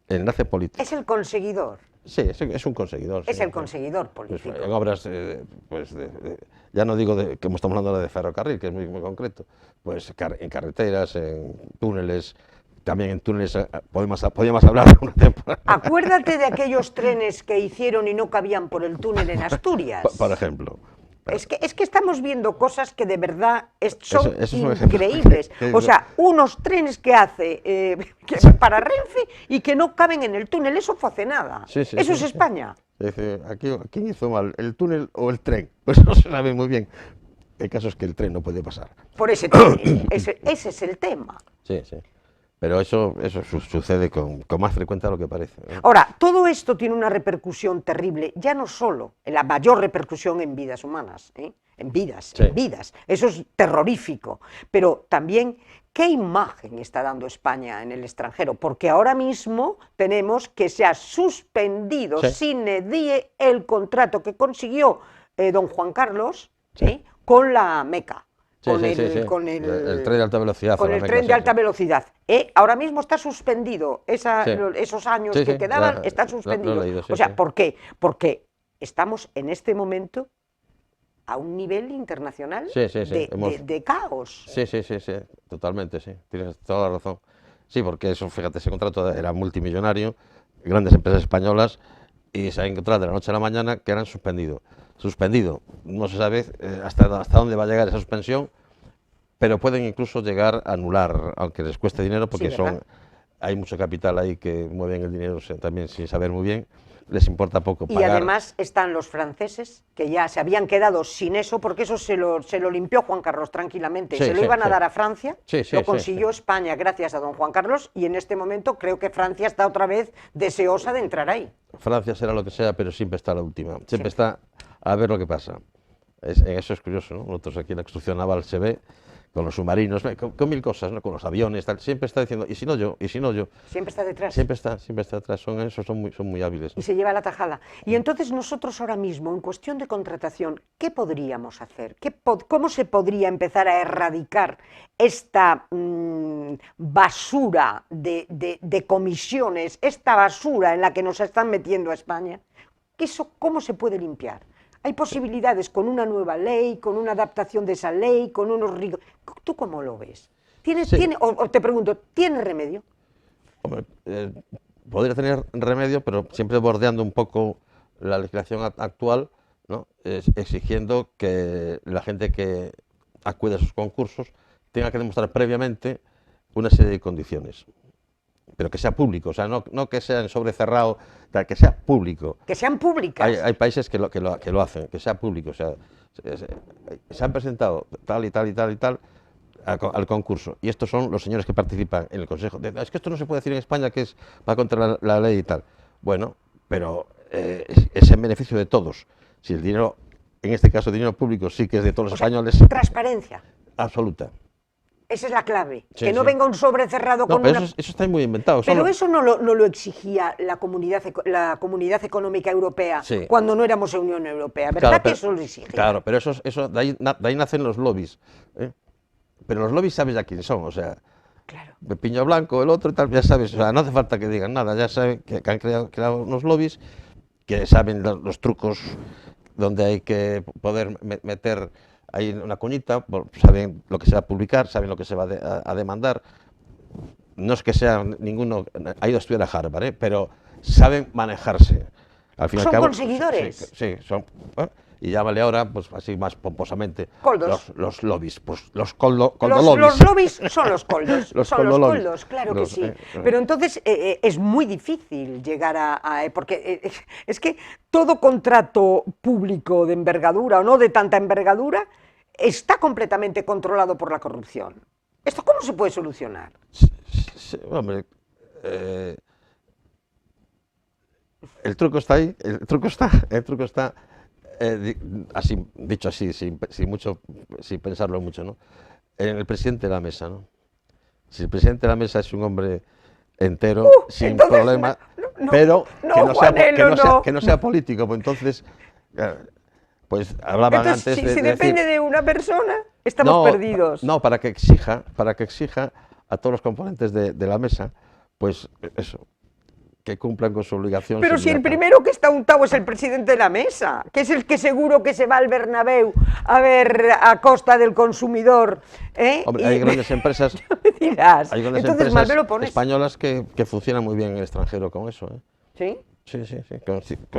Speaker 2: El enlace político.
Speaker 1: Es el conseguidor.
Speaker 2: Sí, es un conseguidor.
Speaker 1: Es
Speaker 2: sí,
Speaker 1: el conseguidor político.
Speaker 2: Pues en obras, pues ya no digo que estamos hablando ahora de ferrocarril, que es muy concreto, pues en carreteras, en túneles. También en túneles podíamos hablar de una temporada.
Speaker 1: Acuérdate de aquellos trenes que hicieron y no cabían por el túnel en Asturias.
Speaker 2: Por ejemplo.
Speaker 1: Es que estamos viendo cosas que de verdad son
Speaker 2: eso
Speaker 1: increíbles. O sea, unos trenes que hace para Renfe y que no caben en el túnel. Eso fue hace nada.
Speaker 2: Sí,
Speaker 1: eso es España.
Speaker 2: Dice, ¿quién hizo mal? ¿El túnel o el tren? Pues no se sabe muy bien. El caso es que el tren no puede pasar.
Speaker 1: Por ese túnel. Ese es el tema.
Speaker 2: Sí. Pero eso sucede con más frecuencia de lo que parece, ¿eh?
Speaker 1: Ahora, todo esto tiene una repercusión terrible, ya no solo en la mayor repercusión en vidas humanas, en vidas. Eso es terrorífico. Pero también, ¿qué imagen está dando España en el extranjero? Porque ahora mismo tenemos que se ha suspendido sine die el contrato que consiguió don Juan Carlos con la Meca. Con el tren de alta velocidad. Con el tren de alta velocidad. Ahora mismo está suspendido. Esos años que quedaban están suspendidos. O sea, ¿por qué? Porque estamos en este momento a un nivel internacional de caos.
Speaker 2: Sí, totalmente, sí. Tienes toda la razón. Sí, porque eso, fíjate, ese contrato era multimillonario, grandes empresas españolas, y se ha encontrado de la noche a la mañana que eran suspendido. No se sabe hasta dónde va a llegar esa suspensión, pero pueden incluso llegar a anular, aunque les cueste dinero, porque hay mucho capital ahí que mueven el dinero también sin saber muy bien, les importa poco pagar.
Speaker 1: Y además están los franceses, que ya se habían quedado sin eso, porque eso se lo limpió Juan Carlos tranquilamente, se lo iban a dar a Francia, lo consiguió España gracias a don Juan Carlos, y en este momento creo que Francia está otra vez deseosa de entrar ahí.
Speaker 2: Francia será lo que sea, pero siempre está la última, siempre está a ver lo que pasa. Eso es curioso, ¿no? Nosotros aquí en la construcción naval se ve, con los submarinos, con mil cosas, ¿no? Con los aviones, tal, siempre está diciendo, ¿y si no yo? Siempre está detrás. Siempre está detrás, son muy hábiles, ¿no?
Speaker 1: Y se lleva la tajada. Y entonces nosotros ahora mismo, en cuestión de contratación, ¿qué podríamos hacer? ¿Cómo se podría empezar a erradicar esta basura de comisiones, esta basura en la que nos están metiendo a España? ¿Cómo se puede limpiar? Hay posibilidades con una nueva ley, con una adaptación de esa ley, con unos rigores. ¿Tú cómo lo ves? O te pregunto, ¿tiene remedio?
Speaker 2: Hombre, podría tener remedio, pero siempre bordeando un poco la legislación actual, ¿no? Exigiendo que la gente que acude a esos concursos tenga que demostrar previamente una serie de condiciones, pero que sea público, o sea, no que sea en sobre cerrado, que sea público.
Speaker 1: Que sean públicas.
Speaker 2: Hay países que lo hacen, que sea público, o sea, se han presentado tal y tal y tal y tal al concurso, y estos son los señores que participan en el consejo. Es que esto no se puede decir en España, que va contra la ley y tal. Bueno, pero es en beneficio de todos. Si el dinero, en este caso dinero público, sí que es de todos los españoles.
Speaker 1: Transparencia.
Speaker 2: Absoluta.
Speaker 1: Esa es la clave,
Speaker 2: Sí,
Speaker 1: que no
Speaker 2: sí.
Speaker 1: venga un sobre cerrado
Speaker 2: No,
Speaker 1: con
Speaker 2: pero
Speaker 1: una...
Speaker 2: eso está muy inventado.
Speaker 1: Pero
Speaker 2: solo...
Speaker 1: eso no lo exigía la Comunidad Económica Europea,
Speaker 2: Sí.
Speaker 1: cuando no éramos Unión Europea, ¿verdad?
Speaker 2: Claro,
Speaker 1: Que
Speaker 2: pero,
Speaker 1: eso lo exigía.
Speaker 2: claro, pero eso de ahí nacen los lobbies, ¿eh? Pero los lobbies sabes ya quiénes son, o sea,
Speaker 1: Claro.
Speaker 2: Pepiño Blanco, el otro y tal, ya sabes, o sea, no hace falta que digan nada, ya saben que han creado unos lobbies, que saben los trucos donde hay que poder meter ahí una cuñita, saben lo que se va a publicar, saben lo que se va a demandar. No es que sea ninguno, ha ido a estudiar a Harvard, pero saben manejarse. Al fin y al
Speaker 1: Son
Speaker 2: cabo,
Speaker 1: conseguidores.
Speaker 2: Sí, son. Y llámale ahora, pues así más pomposamente,
Speaker 1: Coldos.
Speaker 2: los lobbies, pues los
Speaker 1: Los lobbies son los coldos,
Speaker 2: Los
Speaker 1: son los
Speaker 2: coldolobbies.
Speaker 1: coldos, claro que
Speaker 2: Los,
Speaker 1: sí. Pero entonces es muy difícil llegar porque es que todo contrato público de envergadura o no de tanta envergadura está completamente controlado por la corrupción. ¿Esto cómo se puede solucionar?
Speaker 2: Sí, hombre, el truco está ahí, el truco está así, dicho así, sin pensarlo mucho, ¿no? En el presidente de la mesa, ¿no? Si el presidente de la mesa es un hombre entero, sin
Speaker 1: entonces,
Speaker 2: problema,
Speaker 1: no,
Speaker 2: pero
Speaker 1: Juanelo,
Speaker 2: que no sea político, pues entonces, pues hablaban
Speaker 1: entonces,
Speaker 2: antes
Speaker 1: si
Speaker 2: de
Speaker 1: depende
Speaker 2: decir,
Speaker 1: de una persona, estamos perdidos.
Speaker 2: No, para que exija a todos los componentes de la mesa, pues eso, que cumplan con su obligación.
Speaker 1: Pero si el primero que está untado es el presidente de la mesa, que es el que seguro que se va al Bernabéu a ver a costa del consumidor.
Speaker 2: Hombre, hay grandes empresas,
Speaker 1: dirás.
Speaker 2: hay grandes
Speaker 1: Entonces,
Speaker 2: empresas
Speaker 1: mal me lo pones.
Speaker 2: españolas que funcionan muy bien en el extranjero con eso, ¿eh?
Speaker 1: ¿Sí?
Speaker 2: Sí.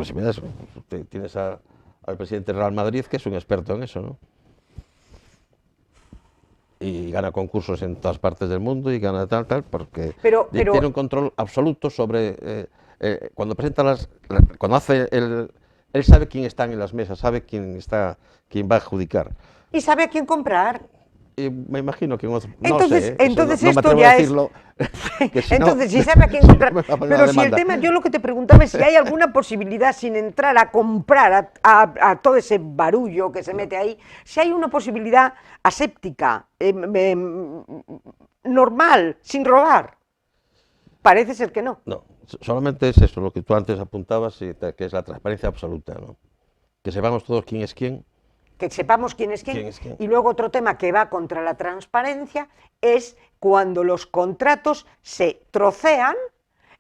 Speaker 2: Si me das, tienes al presidente del Real Madrid, que es un experto en eso, ¿no? Y gana concursos en todas partes del mundo y gana tal, porque tiene un control absoluto sobre... cuando presenta cuando hace él sabe quién está en las mesas, sabe quién va a adjudicar.
Speaker 1: Y sabe a quién comprar.
Speaker 2: Y me imagino que en otro...
Speaker 1: Entonces,
Speaker 2: no sé,
Speaker 1: esto ya es... Entonces, si sabe a quién comprar... Pero si el tema, yo lo que te preguntaba es si hay alguna posibilidad, sin entrar a comprar a todo ese barullo que se mete ahí, si hay una posibilidad aséptica, normal, sin robar. Parece ser que no.
Speaker 2: No, solamente es eso, lo que tú antes apuntabas, que es la transparencia absoluta, ¿no? Que sepamos todos quién es quién.
Speaker 1: Que sepamos quién es quién. Y luego otro tema que va contra la transparencia es cuando los contratos se trocean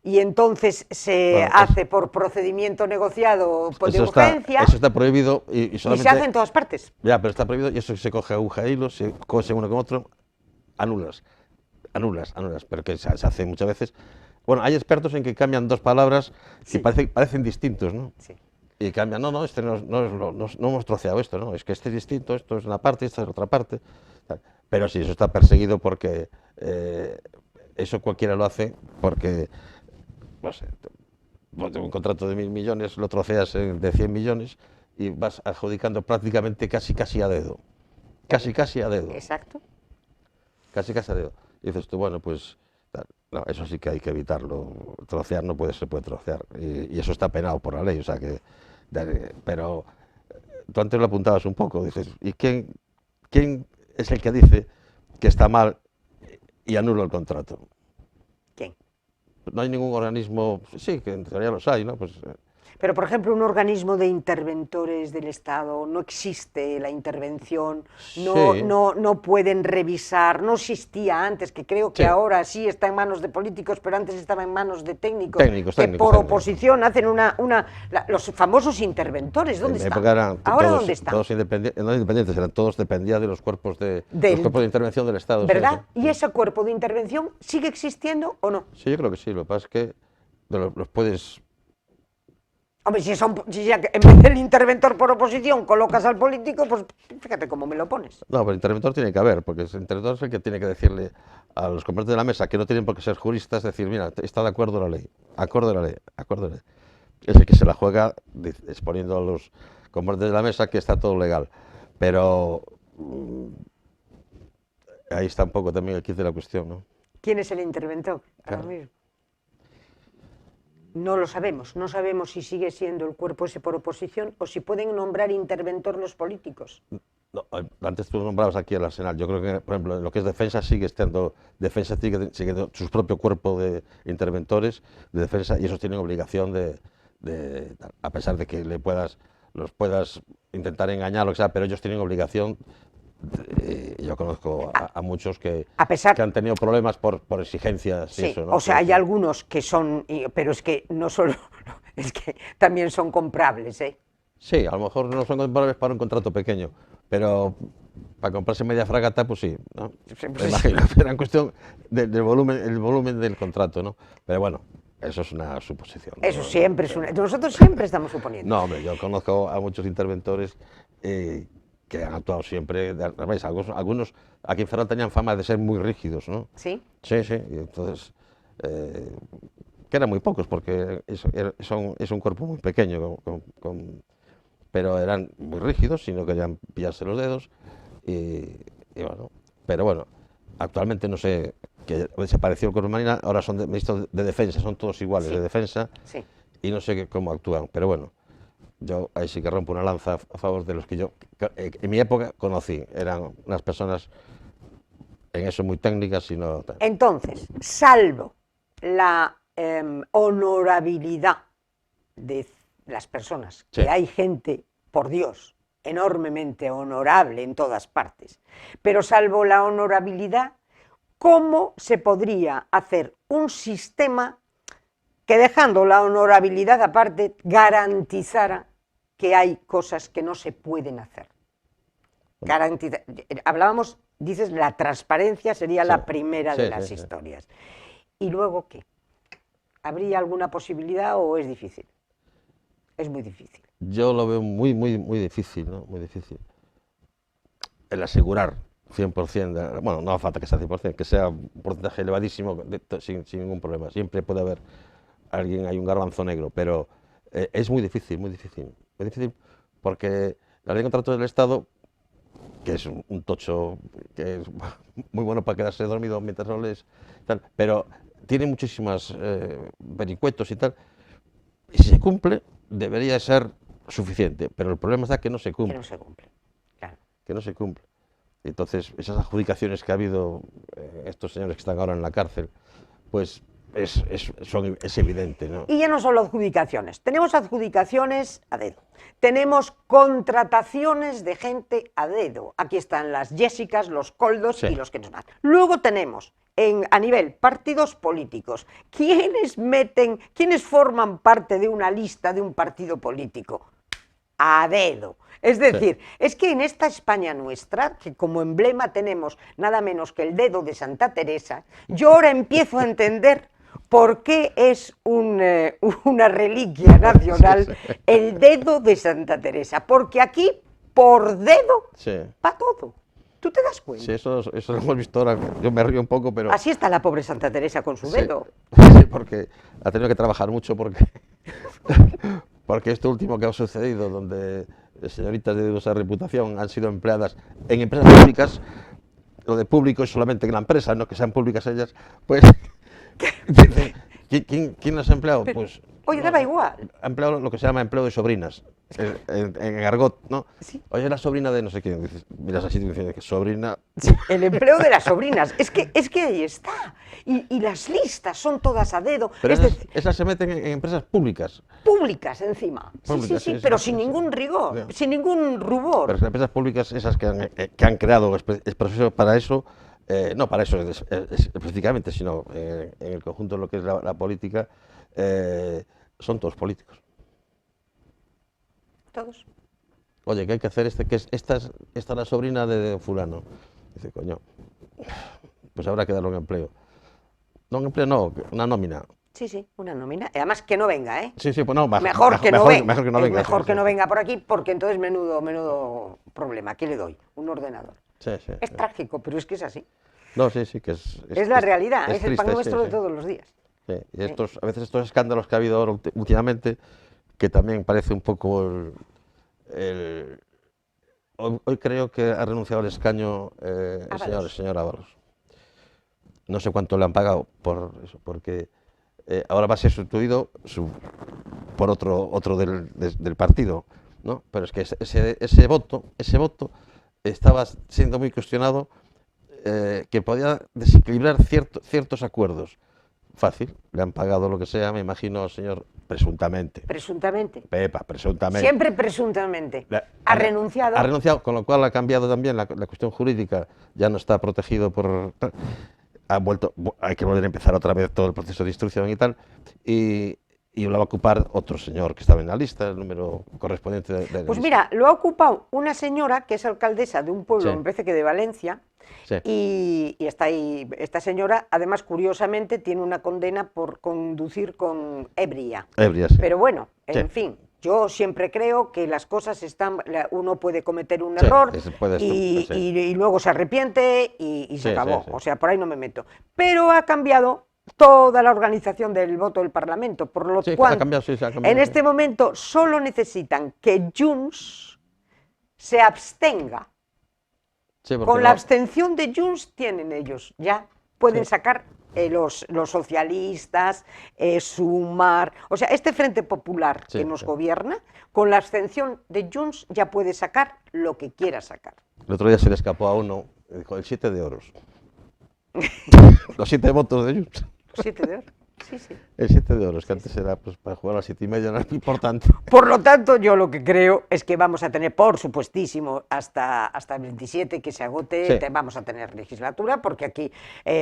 Speaker 1: y entonces se hace por procedimiento negociado de urgencia.
Speaker 2: Eso está prohibido y solamente...
Speaker 1: Y se hace en todas partes.
Speaker 2: Ya, pero está prohibido y eso se coge aguja e hilo, se cose uno con otro, anulas, pero que se hace muchas veces. Bueno, hay expertos en que cambian dos palabras y parecen distintos, ¿no?
Speaker 1: Sí.
Speaker 2: Y cambian, no, no hemos troceado esto, no, es que este es distinto, esto es una parte, esta es otra parte. Pero sí, eso está perseguido porque eso cualquiera lo hace porque, no sé, un contrato de 1.000 millones lo troceas de 100 millones y vas adjudicando prácticamente casi a dedo. Casi a dedo.
Speaker 1: Exacto.
Speaker 2: Casi a dedo. Y dices tú, bueno, pues... No, eso sí que hay que evitarlo. Trocear no se puede trocear. Y eso está penado por la ley. O sea que, pero tú antes lo apuntabas un poco. Dices, ¿y quién es el que dice que está mal y anula el contrato?
Speaker 1: ¿Quién?
Speaker 2: No hay ningún organismo. Sí, que en teoría los hay, ¿no? Pues,
Speaker 1: pero, por ejemplo, un organismo de interventores del Estado, no existe la intervención, no pueden revisar, no existía antes, que creo que ahora sí está en manos de políticos, pero antes estaba en manos de técnicos que por oposición hacen los famosos interventores. ¿Dónde están? ¿Ahora dónde están?
Speaker 2: Todos independientes, todos dependían de los cuerpos de intervención del Estado.
Speaker 1: ¿Verdad? ¿Y ese cuerpo de intervención sigue existiendo o no?
Speaker 2: Sí, yo creo que sí, lo que pasa es que los puedes...
Speaker 1: Hombre, si ya en vez del interventor por oposición colocas al político, pues fíjate cómo me lo pones.
Speaker 2: No, pero el interventor tiene que haber, porque el interventor es el que tiene que decirle a los componentes de la mesa, que no tienen por qué ser juristas, decir, mira, está de acuerdo la ley, acuerdo de la ley, acuerdo de la ley. Es el que se la juega exponiendo a los componentes de la mesa que está todo legal. Pero ahí está un poco también el kit de la cuestión, ¿no?
Speaker 1: ¿Quién es el interventor? Ahora
Speaker 2: Claro.
Speaker 1: mismo. No lo sabemos, no sabemos si sigue siendo el cuerpo ese por oposición o si pueden nombrar interventor los políticos.
Speaker 2: No, antes tú nombrabas aquí al Arsenal. Yo creo que, por ejemplo, en lo que es defensa sigue estando, defensa sigue teniendo su propio cuerpo de interventores de defensa y esos tienen obligación a pesar de que los puedas intentar engañar, lo que sea, pero ellos tienen obligación. Yo conozco a muchos que han tenido problemas por exigencias.
Speaker 1: Sí,
Speaker 2: y eso, ¿no?
Speaker 1: o sea, hay algunos que son, pero es que no solo, es que también son comprables, ¿eh?
Speaker 2: Sí, a lo mejor no son comprables para un contrato pequeño, pero para comprarse media fragata, pues sí, ¿no? Me imagino, era en cuestión del volumen, el volumen del contrato, ¿no? Pero bueno, eso es una suposición.
Speaker 1: Eso
Speaker 2: ¿no?
Speaker 1: siempre es una... Nosotros siempre estamos suponiendo.
Speaker 2: No, hombre, yo conozco a muchos interventores que han actuado siempre, algunos aquí en Ferrol tenían fama de ser muy rígidos, ¿no?
Speaker 1: ¿Sí?
Speaker 2: Sí, sí, y entonces, que eran muy pocos, porque es un cuerpo muy pequeño, pero eran muy rígidos, si no querían pillarse los dedos, y bueno, pero bueno, actualmente no sé, que desapareció el cuerpo de marina, ahora son ministros de defensa, son todos iguales,
Speaker 1: Sí.
Speaker 2: de defensa,
Speaker 1: Sí.
Speaker 2: y no sé cómo actúan, pero bueno, yo ahí sí que rompo una lanza a favor de los que yo en mi época conocí, eran unas personas en eso muy técnicas y no...
Speaker 1: Entonces, salvo la honorabilidad de las personas, que
Speaker 2: Sí.
Speaker 1: hay gente, por Dios, enormemente honorable en todas partes, pero salvo la honorabilidad, ¿cómo se podría hacer un sistema que, dejando la honorabilidad aparte, garantizara que hay cosas que no se pueden hacer? Hablábamos, dices, la transparencia sería
Speaker 2: Sí.
Speaker 1: la primera de
Speaker 2: Sí,
Speaker 1: las
Speaker 2: sí, sí.
Speaker 1: historias. ¿Y luego qué? ¿Habría alguna posibilidad o es difícil? Es muy difícil.
Speaker 2: Yo lo veo muy, muy, muy difícil, ¿no? Muy difícil. El asegurar 100%, bueno, no hace falta que sea 100%, que sea un porcentaje elevadísimo sin ningún problema. Siempre puede haber alguien, hay un garbanzo negro, pero es muy difícil, muy difícil. Muy difícil porque la ley de contratos del Estado, que es un tocho que es muy bueno para quedarse dormido mientras no lees, tal, pero tiene muchísimas vericuetos y tal, y si se cumple, debería ser suficiente, pero el problema está que no se
Speaker 1: Que
Speaker 2: cumple.
Speaker 1: no se cumple. Claro.
Speaker 2: Que no se cumple. Entonces, esas adjudicaciones que ha habido estos señores que están ahora en la cárcel, pues es evidente, ¿no?
Speaker 1: Y ya no solo adjudicaciones, tenemos adjudicaciones a dedo, tenemos contrataciones de gente a dedo. Aquí están las Jessicas, los Coldos
Speaker 2: Sí.
Speaker 1: y los que nos dan. Luego tenemos a nivel partidos políticos, ¿quiénes forman parte de una lista de un partido político? A dedo. Es decir, es que en esta España nuestra, que como emblema tenemos nada menos que el dedo de Santa Teresa, yo ahora empiezo a entender por qué es una reliquia nacional el dedo de Santa Teresa. Porque aquí, por dedo,
Speaker 2: Sí.
Speaker 1: va todo. ¿Tú te das cuenta?
Speaker 2: Sí, eso lo hemos visto ahora. Yo me río un poco, pero...
Speaker 1: Así está la pobre Santa Teresa con su
Speaker 2: Sí.
Speaker 1: dedo.
Speaker 2: Sí, porque ha tenido que trabajar mucho porque esto último que ha sucedido, donde señoritas de dudosa reputación han sido empleadas en empresas públicas, lo de público es solamente en la empresa, no que sean públicas ellas, pues ¿quién las ha empleado? Pues
Speaker 1: Oye, daba igual.
Speaker 2: ha empleado lo que se llama empleo de sobrinas, en argot, ¿no?
Speaker 1: Sí.
Speaker 2: Oye, la sobrina de no sé quién, dices, miras así diciendo que sobrina...
Speaker 1: Sí, el empleo de las sobrinas. Es que ahí está. Y las listas son todas a dedo.
Speaker 2: Pero
Speaker 1: Es decir,
Speaker 2: esas se meten en empresas públicas.
Speaker 1: públicas encima.
Speaker 2: Públicas,
Speaker 1: Sí,
Speaker 2: sí,
Speaker 1: pero
Speaker 2: sí,
Speaker 1: sin
Speaker 2: sí.
Speaker 1: ningún rigor,
Speaker 2: Ya.
Speaker 1: sin ningún rubor.
Speaker 2: Pero las empresas públicas, esas que han creado para eso, no para eso específicamente, sino en el conjunto de lo que es la política, son todos políticos.
Speaker 1: Todos.
Speaker 2: Oye, ¿qué hay que hacer? Esta es la sobrina de fulano. Dice, coño, pues habrá que darle un empleo. No, un empleo no, una nómina.
Speaker 1: Sí, sí, una nómina. Y además que no venga, ¿eh?
Speaker 2: Sí, sí, pues no,
Speaker 1: Mejor que no venga.
Speaker 2: Mejor que no
Speaker 1: Es
Speaker 2: venga.
Speaker 1: mejor
Speaker 2: sí,
Speaker 1: que
Speaker 2: sí.
Speaker 1: no venga por aquí, porque entonces menudo problema. ¿Qué le doy? Un ordenador.
Speaker 2: Sí, sí,
Speaker 1: Es
Speaker 2: sí.
Speaker 1: trágico, pero es que es así.
Speaker 2: No, sí, sí, que
Speaker 1: Es la realidad, es el
Speaker 2: triste,
Speaker 1: pan
Speaker 2: sí,
Speaker 1: nuestro de
Speaker 2: sí.
Speaker 1: todos los días.
Speaker 2: Sí, y a veces estos escándalos que ha habido ahora últimamente, que también parece un poco el- hoy creo que ha renunciado al escaño el
Speaker 1: Ábalos.
Speaker 2: señor Ábalos. No sé cuánto le han pagado por eso, porque ahora va a ser sustituido por otro del partido, ¿no? Pero es que ese voto estaba siendo muy cuestionado, que podía desequilibrar ciertos acuerdos. Fácil, le han pagado lo que sea, me imagino, señor, presuntamente.
Speaker 1: Presuntamente.
Speaker 2: Pepa, presuntamente.
Speaker 1: Siempre presuntamente. Ha renunciado.
Speaker 2: Ha renunciado, con lo cual ha cambiado también la cuestión jurídica, ya no está protegido por... Ha vuelto, hay que volver a empezar otra vez todo el proceso de instrucción y tal, y lo va a ocupar otro señor que estaba en la lista, el número correspondiente de la
Speaker 1: Pues
Speaker 2: lista.
Speaker 1: mira, lo ha ocupado una señora que es alcaldesa de un pueblo,
Speaker 2: Sí.
Speaker 1: me parece que de Valencia,
Speaker 2: Sí.
Speaker 1: y está ahí, esta señora, además, curiosamente, tiene una condena por conducir con ebria.
Speaker 2: Ebria, sí.
Speaker 1: Pero bueno, en
Speaker 2: Sí.
Speaker 1: fin, yo siempre creo que las cosas están, uno puede cometer un
Speaker 2: Sí,
Speaker 1: error
Speaker 2: puede
Speaker 1: y,
Speaker 2: sí.
Speaker 1: y luego se arrepiente y se
Speaker 2: Sí,
Speaker 1: acabó.
Speaker 2: sí, sí.
Speaker 1: O sea, por ahí no me meto. Pero ha cambiado toda la organización del voto del Parlamento, por lo
Speaker 2: Sí, ha
Speaker 1: cual,
Speaker 2: cambiado, sí, se ha cambiado,
Speaker 1: en
Speaker 2: sí.
Speaker 1: este momento solo necesitan que Junts se abstenga.
Speaker 2: Sí, porque
Speaker 1: Con la abstención de Junts tienen ellos, ya pueden
Speaker 2: Sí.
Speaker 1: sacar los socialistas, Sumar, o sea, este Frente Popular
Speaker 2: Sí,
Speaker 1: que nos
Speaker 2: sí.
Speaker 1: gobierna, con la abstención de Junts ya puede sacar lo que quiera sacar.
Speaker 2: El otro día se le escapó a uno, dijo, el 7 de oros. Los 7 votos de ellos.
Speaker 1: 7 de oro. Sí, sí.
Speaker 2: El 7 de oros, que antes era pues, para jugar a las 7:30, no era importante.
Speaker 1: Por lo tanto, yo lo que creo es que vamos a tener, por supuestísimo, hasta el 27 que se agote,
Speaker 2: Sí.
Speaker 1: vamos a tener legislatura, porque aquí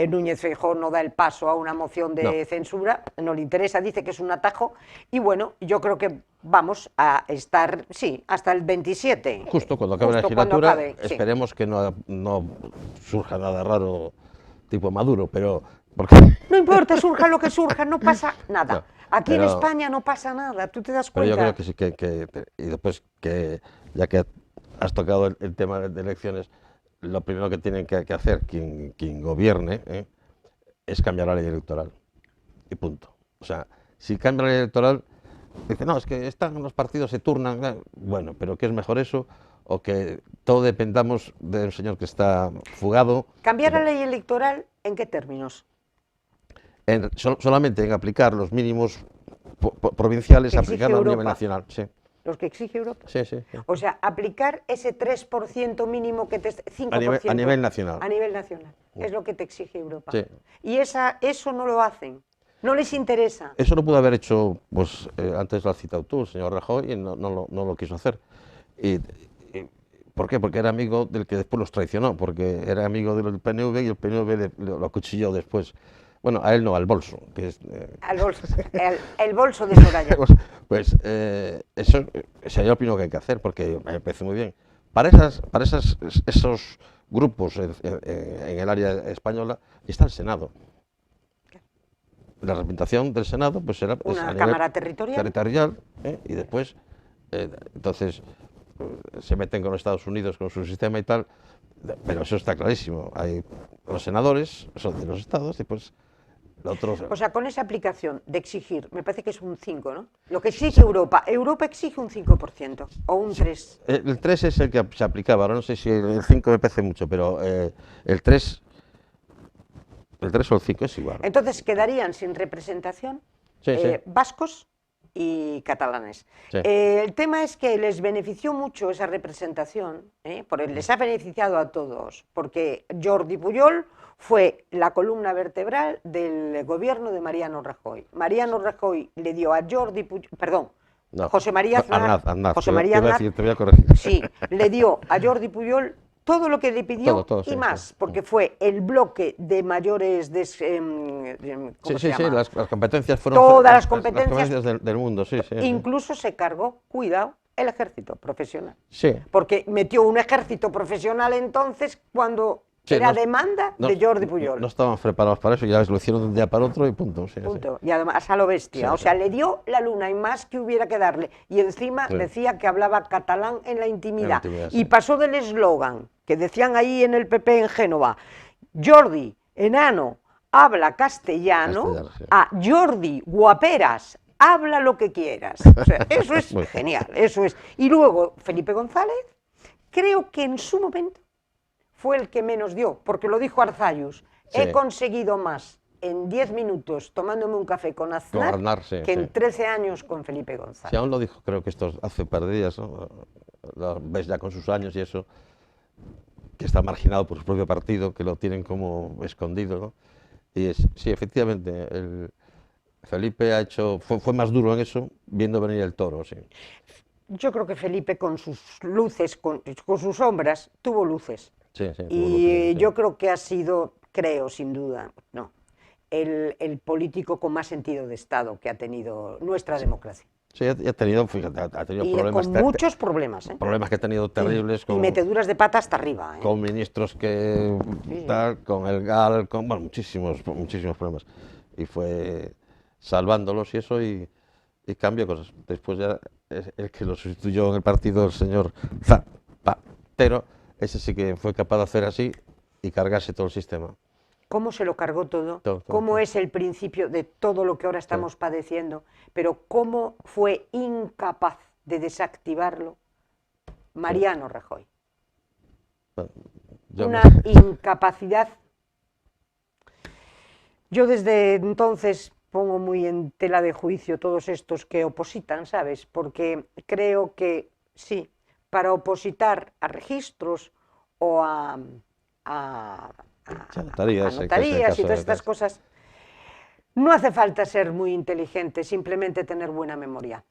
Speaker 1: Núñez Feijóo no da el paso a una moción de
Speaker 2: No.
Speaker 1: censura, no le interesa, dice que es un atajo, y bueno, yo creo que vamos a estar, sí, hasta el 27.
Speaker 2: Justo cuando acabe la
Speaker 1: Justo cuando
Speaker 2: legislatura,
Speaker 1: acabe, sí.
Speaker 2: esperemos que no surja nada raro tipo Maduro, pero... Porque,
Speaker 1: No importa, surja lo que surja, no pasa nada.
Speaker 2: No,
Speaker 1: Aquí en
Speaker 2: pero-
Speaker 1: España no pasa nada, tú te das
Speaker 2: pero yo
Speaker 1: cuenta.
Speaker 2: creo que sí y después que, ya que has tocado el tema de elecciones, lo primero que tienen que hacer quien gobierne es cambiar la ley electoral. Y punto. O sea, si cambia la ley electoral, dice, no, es que están los partidos, se turnan. Bueno, pero ¿qué es mejor eso? O que todo dependamos de un señor que está fugado.
Speaker 1: ¿Cambiar la ley electoral en qué términos?
Speaker 2: Solamente en aplicar los mínimos provinciales,
Speaker 1: Que exige
Speaker 2: aplicarlo a nivel
Speaker 1: Europa.
Speaker 2: nacional. Sí,
Speaker 1: Los que exige Europa.
Speaker 2: sí, sí. sí.
Speaker 1: O sea, aplicar ese 3% mínimo que te... 5%.
Speaker 2: A nivel nacional.
Speaker 1: A nivel nacional. Es lo que te exige Europa.
Speaker 2: Sí.
Speaker 1: Y eso no lo hacen. No les interesa.
Speaker 2: Eso lo pudo haber hecho, pues antes lo has citado tú, el señor Rajoy, y no lo quiso hacer. ¿Por qué? Porque era amigo del que después los traicionó, porque era amigo del PNV y el PNV lo acuchilló después. Bueno, a él no, al bolso. Que es,
Speaker 1: Al bolso, el bolso de Soraya.
Speaker 2: pues eso, o sea, yo opino que hay que hacer, porque me parece muy bien. Para esos grupos en el área española está el Senado. La representación del Senado pues será pues,
Speaker 1: Una
Speaker 2: a
Speaker 1: cámara
Speaker 2: nivel
Speaker 1: territorial.
Speaker 2: y después entonces se meten con los Estados Unidos con su sistema y tal, pero eso está clarísimo. Hay los senadores son de los estados y pues los otros.
Speaker 1: O sea, con esa aplicación de exigir, me parece que es un 5, ¿no? Lo que exige Europa. Europa exige un 5% o un 3%.
Speaker 2: El 3 es el que se aplicaba, ahora no sé si el 5 me parece mucho, pero el 3 o el 5 es igual.
Speaker 1: Entonces quedarían sin representación
Speaker 2: Sí, sí.
Speaker 1: vascos y catalanes.
Speaker 2: Sí.
Speaker 1: El tema es que les benefició mucho esa representación, porque les ha beneficiado a todos, porque Jordi Pujol fue la columna vertebral del gobierno de Mariano Rajoy. Mariano Rajoy le dio a Jordi Pujol, perdón,
Speaker 2: No,
Speaker 1: José María Aznar,
Speaker 2: Aznar,
Speaker 1: José
Speaker 2: te
Speaker 1: María
Speaker 2: iba a
Speaker 1: Aznar,
Speaker 2: decir, te voy a corregir.
Speaker 1: sí, le dio a Jordi Pujol todo lo que le pidió
Speaker 2: Todo,
Speaker 1: y
Speaker 2: sí,
Speaker 1: más,
Speaker 2: sí.
Speaker 1: porque fue el bloque de mayores... ¿cómo
Speaker 2: Sí,
Speaker 1: se
Speaker 2: sí, sí,
Speaker 1: llama?
Speaker 2: las competencias fueron
Speaker 1: Todas las competencias
Speaker 2: del mundo, sí, sí.
Speaker 1: Incluso se cargó, cuidado, el ejército profesional.
Speaker 2: Sí.
Speaker 1: Porque metió un ejército profesional entonces cuando
Speaker 2: Sí,
Speaker 1: Era demanda de Jordi Pujol.
Speaker 2: No estaban preparados para eso, ya lo hicieron de un día para otro y punto. Sí,
Speaker 1: Punto. Y además a lo bestia.
Speaker 2: Sí,
Speaker 1: O sea, le dio la luna y más que hubiera que darle. Y encima
Speaker 2: sí.
Speaker 1: decía que hablaba catalán en la intimidad.
Speaker 2: Sí.
Speaker 1: Y pasó del eslogan que decían ahí en el PP en Génova, Jordi, enano, habla castellano,
Speaker 2: Sí.
Speaker 1: a Jordi, guaperas, habla lo que quieras. O sea, eso es genial, eso es. Y luego Felipe González, creo que en su momento fue el que menos dio, porque lo dijo Arzayus, he conseguido más en 10 minutos tomándome un café con Aznar, que en 13 años con Felipe González.
Speaker 2: Sí, aún lo dijo, creo que esto hace un par de días, ¿no? Lo ves ya con sus años y eso, que está marginado por su propio partido, que lo tienen como escondido, ¿no? Y sí, efectivamente, Felipe fue más duro en eso, viendo venir el toro, sí.
Speaker 1: Yo creo que Felipe con sus luces, con sus sombras, tuvo luces.
Speaker 2: Sí,
Speaker 1: Y yo creo que ha sido, sin duda, el político con más sentido de Estado que ha tenido nuestra democracia.
Speaker 2: Sí, ha tenido, fíjate, ha tenido
Speaker 1: y
Speaker 2: problemas.
Speaker 1: Con muchos problemas.
Speaker 2: Problemas que ha tenido terribles.
Speaker 1: Y meteduras de pata hasta arriba.
Speaker 2: Con ministros que tal, con el GAL, bueno, muchísimos problemas. Y fue salvándolos y eso y cambió cosas. Después ya el que lo sustituyó en el partido, el señor Zapatero, ese sí que fue capaz de hacer así y cargarse todo el sistema.
Speaker 1: Cómo se lo cargó todo, cómo es el principio de todo lo que ahora estamos padeciendo, pero cómo fue incapaz de desactivarlo Mariano Rajoy. Una incapacidad. Yo desde entonces pongo muy en tela de juicio todos estos que opositan, ¿sabes? Porque creo que sí, para opositar a registros o a notarías y todas estas cosas, no hace falta ser muy inteligente, simplemente tener buena memoria.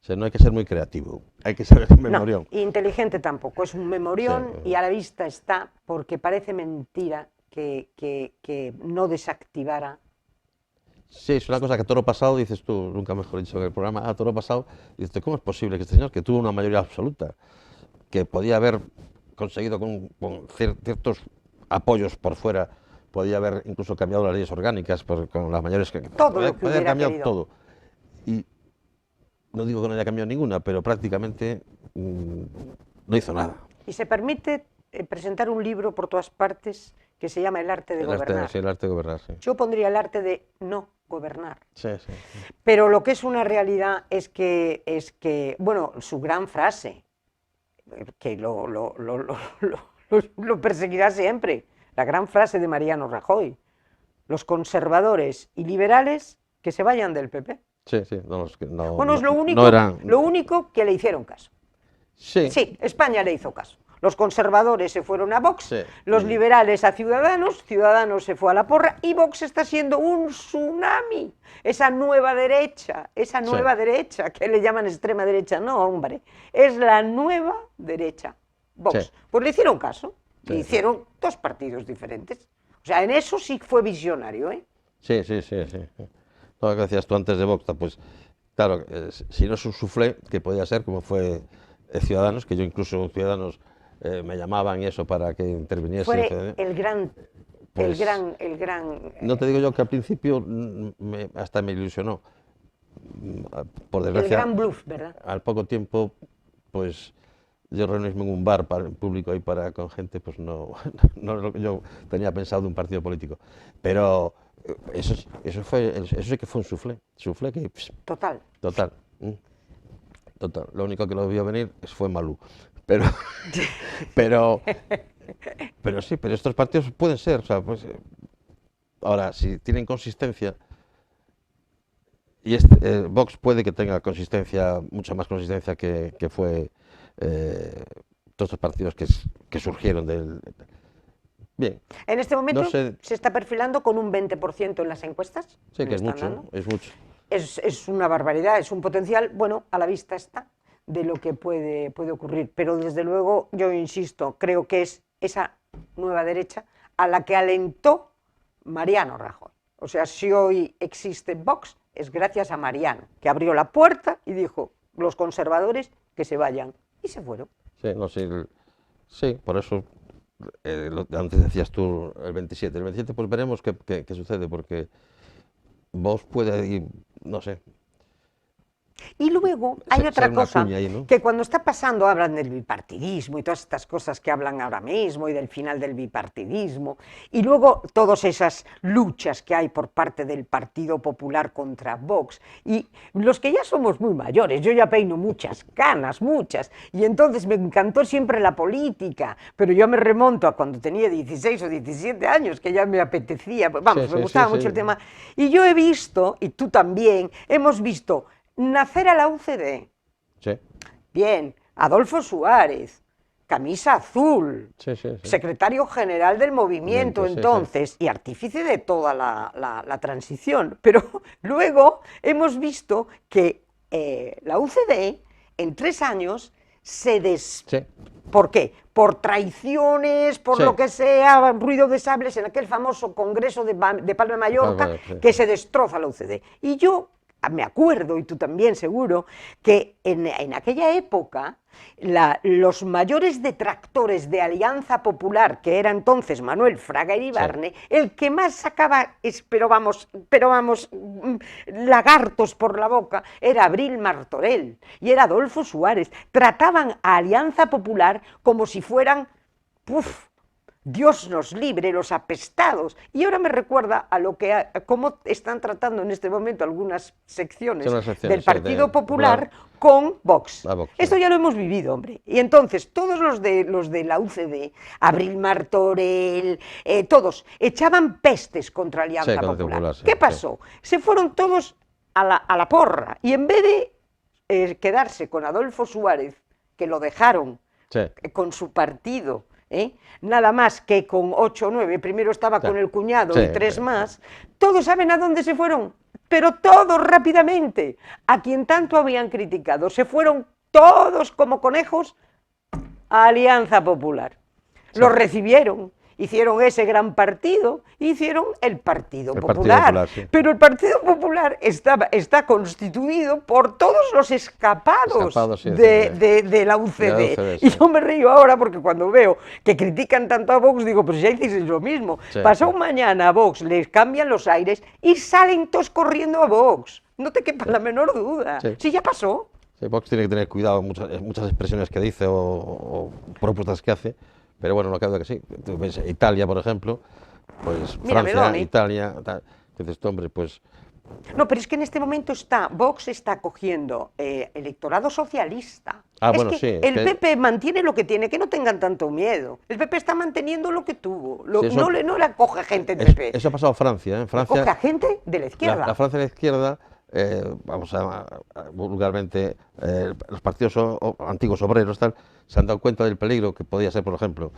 Speaker 2: O sea, no hay que ser muy creativo, hay que saber memorión.
Speaker 1: No, inteligente tampoco, es un memorión y a la vista está, porque parece mentira que no desactivara.
Speaker 2: Sí, es una cosa que a toro pasado, dices tú, nunca mejor dicho en el programa, a toro pasado, dices, ¿cómo es posible que este señor, que tuvo una mayoría absoluta, que podía haber conseguido con ciertos apoyos por fuera, podía haber incluso cambiado las leyes orgánicas con las mayores que
Speaker 1: todo lo que
Speaker 2: podía haber cambiado
Speaker 1: querido.
Speaker 2: todo, y no digo que no haya cambiado ninguna, pero prácticamente no hizo nada.
Speaker 1: Y se permite presentar un libro por todas partes que se llama El arte de gobernar.
Speaker 2: Sí, el arte de gobernar, sí.
Speaker 1: Yo pondría el arte de no gobernar.
Speaker 2: Sí.
Speaker 1: Pero lo que es una realidad es que bueno, su gran frase, que lo perseguirá siempre, la gran frase de Mariano Rajoy, los conservadores y liberales que se vayan del PP.
Speaker 2: Sí,
Speaker 1: bueno, es lo único que le hicieron caso. Sí, España le hizo caso. Los conservadores se fueron a Vox, los liberales a Ciudadanos, Ciudadanos se fue a la porra y Vox está siendo un tsunami. Esa nueva derecha que le llaman extrema derecha, no, hombre, es la nueva derecha. Vox. Pues le hicieron caso, le hicieron dos partidos diferentes. O sea, en eso sí fue visionario, ¿eh?
Speaker 2: Sí. Lo que decías tú antes de Vox, pues claro, si no es un soufflé, que podía ser como fue Ciudadanos, que yo incluso Ciudadanos me llamaban y eso para que interviniese.
Speaker 1: Fue el gran...
Speaker 2: No te digo yo que al principio hasta me ilusionó. Por desgracia,
Speaker 1: el gran bluff, ¿verdad?
Speaker 2: Al poco tiempo, pues yo reunirme en un bar en público ahí con gente, pues no yo tenía pensado de un partido político. Pero eso sí que fue un soufflé que...
Speaker 1: Total.
Speaker 2: Lo único que lo vio venir fue Malú. Pero sí, pero estos partidos pueden ser, o sea, pues, ahora, si tienen consistencia, y Vox puede que tenga consistencia, mucha más consistencia que fue todos estos partidos que surgieron del... Bien.
Speaker 1: En este momento se está perfilando con un 20% en las encuestas.
Speaker 2: Sí, que es mucho.
Speaker 1: Es una barbaridad, es un potencial, bueno, a la vista está, de lo que puede ocurrir. Pero desde luego, yo insisto, creo que es esa nueva derecha a la que alentó Mariano Rajoy. O sea, si hoy existe Vox, es gracias a Mariano, que abrió la puerta y dijo, los conservadores que se vayan. Y se fueron.
Speaker 2: Sí, por eso antes decías tú el 27. El 27 pues veremos qué sucede, porque Vox puede ir, no sé,
Speaker 1: Y luego hay
Speaker 2: ser
Speaker 1: otra
Speaker 2: una
Speaker 1: cosa,
Speaker 2: cuña ahí, ¿no?
Speaker 1: que cuando está pasando hablan del bipartidismo y todas estas cosas que hablan ahora mismo y del final del bipartidismo, y luego todas esas luchas que hay por parte del Partido Popular contra Vox, y los que ya somos muy mayores, yo ya peino muchas canas, muchas, y entonces me encantó siempre la política, pero yo me remonto a cuando tenía 16 o 17 años, que ya me apetecía, vamos,
Speaker 2: Sí,
Speaker 1: me
Speaker 2: sí,
Speaker 1: gustaba
Speaker 2: sí,
Speaker 1: mucho el
Speaker 2: sí.
Speaker 1: tema, y yo he visto, y tú también, hemos visto nacer a la UCD.
Speaker 2: Sí,
Speaker 1: Bien, Adolfo Suárez, camisa azul,
Speaker 2: sí, sí, sí.
Speaker 1: secretario general del movimiento
Speaker 2: Sí, sí.
Speaker 1: entonces y artífice de toda la transición. Pero luego hemos visto que la UCD en 3 años se
Speaker 2: Sí,
Speaker 1: ¿Por qué? Por traiciones, por
Speaker 2: sí.
Speaker 1: lo que sea, ruido de sables en aquel famoso congreso de Palma de Mallorca,
Speaker 2: Sí,
Speaker 1: que se destroza la UCD. Y yo me acuerdo, y tú también seguro, que en aquella época los mayores detractores de Alianza Popular, que era entonces Manuel Fraga
Speaker 2: sí.
Speaker 1: Iribarne, el que más sacaba, pero vamos, lagartos por la boca, era Abril Martorell y era Adolfo Suárez. Trataban a Alianza Popular como si fueran, ¡puf!, Dios nos libre, los apestados. Y ahora me recuerda a cómo están tratando en este momento algunas
Speaker 2: Son
Speaker 1: secciones
Speaker 2: las
Speaker 1: del
Speaker 2: secciones, sí, de
Speaker 1: Partido
Speaker 2: Popular
Speaker 1: Popular con Vox.
Speaker 2: a Vox, sí.
Speaker 1: Esto ya lo hemos vivido, hombre. Y entonces todos los de la UCD, Abril Martorell, todos, echaban pestes contra
Speaker 2: Sí,
Speaker 1: Alianza
Speaker 2: con el
Speaker 1: Popular.
Speaker 2: Popular, sí,
Speaker 1: ¿Qué
Speaker 2: sí.
Speaker 1: pasó? Se fueron todos a la porra. Y en vez de quedarse con Adolfo Suárez, que lo dejaron
Speaker 2: Sí,
Speaker 1: con su partido, nada más que con 8 o 9, primero estaba
Speaker 2: sí.
Speaker 1: con el cuñado
Speaker 2: Sí,
Speaker 1: y 3 más, todos saben a dónde se fueron, pero todos rápidamente, a quien tanto habían criticado, se fueron todos como conejos a Alianza Popular.
Speaker 2: sí.
Speaker 1: Los recibieron, hicieron ese gran partido, hicieron el Partido
Speaker 2: El Partido
Speaker 1: Popular.
Speaker 2: Popular, sí.
Speaker 1: Pero el Partido Popular está constituido por todos los escapados
Speaker 2: Escapados, sí,
Speaker 1: de la
Speaker 2: de la
Speaker 1: UCD.
Speaker 2: UCD,
Speaker 1: Y
Speaker 2: sí.
Speaker 1: yo me río ahora porque cuando veo que critican tanto a Vox, digo, pues ya hicisteis lo mismo.
Speaker 2: Sí,
Speaker 1: Pasado
Speaker 2: sí.
Speaker 1: mañana a Vox les cambian los aires y salen todos corriendo a Vox. No te quepa la menor duda.
Speaker 2: Sí.
Speaker 1: Sí, ya pasó.
Speaker 2: Sí, Vox tiene que tener cuidado en muchas expresiones que dice o propuestas que hace, pero bueno, no cabe duda que sí. Tú ves Italia, por ejemplo, pues
Speaker 1: Mira,
Speaker 2: Francia,
Speaker 1: Meloni.
Speaker 2: Italia, tal, que dices tú, hombre, pues
Speaker 1: No, pero es que en este momento Vox está cogiendo electorado socialista.
Speaker 2: Ah,
Speaker 1: Es
Speaker 2: bueno,
Speaker 1: que
Speaker 2: sí, es
Speaker 1: el
Speaker 2: que
Speaker 1: PP mantiene lo que tiene, que no tengan tanto miedo. El PP está manteniendo lo que tuvo.
Speaker 2: sí, eso,
Speaker 1: No le acoge gente del PP,
Speaker 2: eso ha pasado a Francia, ¿eh? En
Speaker 1: le coge a
Speaker 2: Francia,
Speaker 1: gente de la izquierda.
Speaker 2: la Francia de la izquierda, vamos vulgarmente, los partidos antiguos obreros tal, se han dado cuenta del peligro que podía ser, por ejemplo,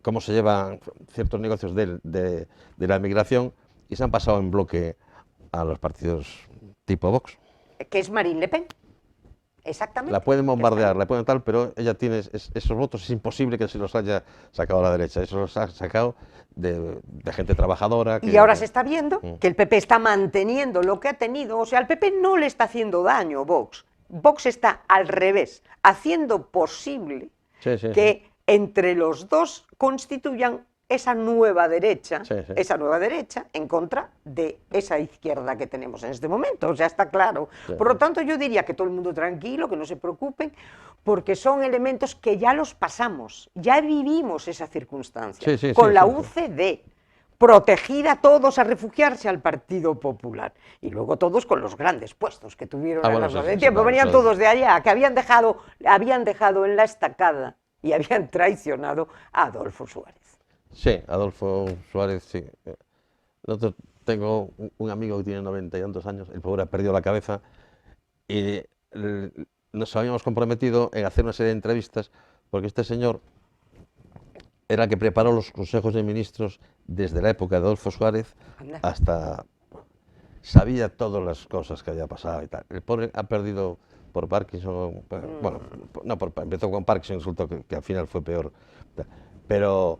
Speaker 2: cómo se llevan ciertos negocios de la emigración y se han pasado en bloque a los partidos tipo Vox.
Speaker 1: Que es Marine Le Pen. Exactamente.
Speaker 2: La pueden bombardear, la pueden tal, pero ella tiene esos votos, es imposible que se los haya sacado a la derecha, eso los ha sacado de gente trabajadora.
Speaker 1: Y ahora se está viendo
Speaker 2: Mm.
Speaker 1: que el PP está manteniendo lo que ha tenido. O sea, al PP no le está haciendo daño Vox. Vox está al revés, haciendo posible
Speaker 2: Sí, sí,
Speaker 1: que entre los dos constituyan esa nueva derecha,
Speaker 2: Sí, sí.
Speaker 1: en contra de esa izquierda que tenemos en este momento. O sea, está claro.
Speaker 2: Sí,
Speaker 1: Por lo
Speaker 2: sí.
Speaker 1: tanto, yo diría que todo el mundo tranquilo, que no se preocupen, porque son elementos que ya los pasamos, ya vivimos esa circunstancia.
Speaker 2: Sí, sí,
Speaker 1: con
Speaker 2: sí,
Speaker 1: la
Speaker 2: sí, sí.
Speaker 1: UCD, protegida a todos a refugiarse al Partido Popular. Y luego todos con los grandes puestos que tuvieron
Speaker 2: Ah,
Speaker 1: a
Speaker 2: bueno,
Speaker 1: lo
Speaker 2: sí,
Speaker 1: largo
Speaker 2: sí,
Speaker 1: del
Speaker 2: sí,
Speaker 1: tiempo.
Speaker 2: claro,
Speaker 1: Venían
Speaker 2: eso-
Speaker 1: todos de allá, que habían dejado en la estacada y habían traicionado a Adolfo Suárez.
Speaker 2: Sí, Adolfo Suárez, sí. Nosotros tengo un amigo que tiene 90 y tantos años, el pobre ha perdido la cabeza y nos habíamos comprometido en hacer una serie de entrevistas porque este señor era el que preparó los consejos de ministros desde la época de Adolfo Suárez
Speaker 1: Anda.
Speaker 2: hasta... Sabía todas las cosas que había pasado y tal. El pobre ha perdido por Parkinson, bueno, no, empezó con Parkinson, resultó que al final fue peor. Pero,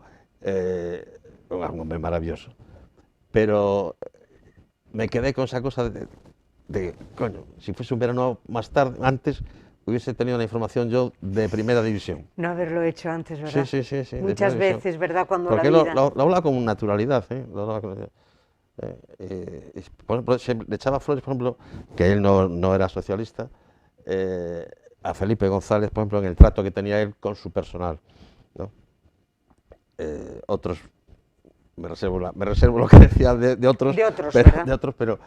Speaker 2: un hombre maravilloso. Pero me quedé con esa cosa de, coño, si fuese un verano más tarde, antes, hubiese tenido una información yo de primera división.
Speaker 1: No haberlo hecho antes, ¿verdad?
Speaker 2: Sí, sí, sí.
Speaker 1: Muchas veces, ¿verdad? Cuando
Speaker 2: porque
Speaker 1: la vida...
Speaker 2: lo hablaba con naturalidad, ¿eh? Lo hablaba con... por ejemplo, le echaba flores, por ejemplo, que él no era socialista, a Felipe González, por ejemplo, en el trato que tenía él con su personal, ¿no? Otros, me reservo lo que decía de otros, pero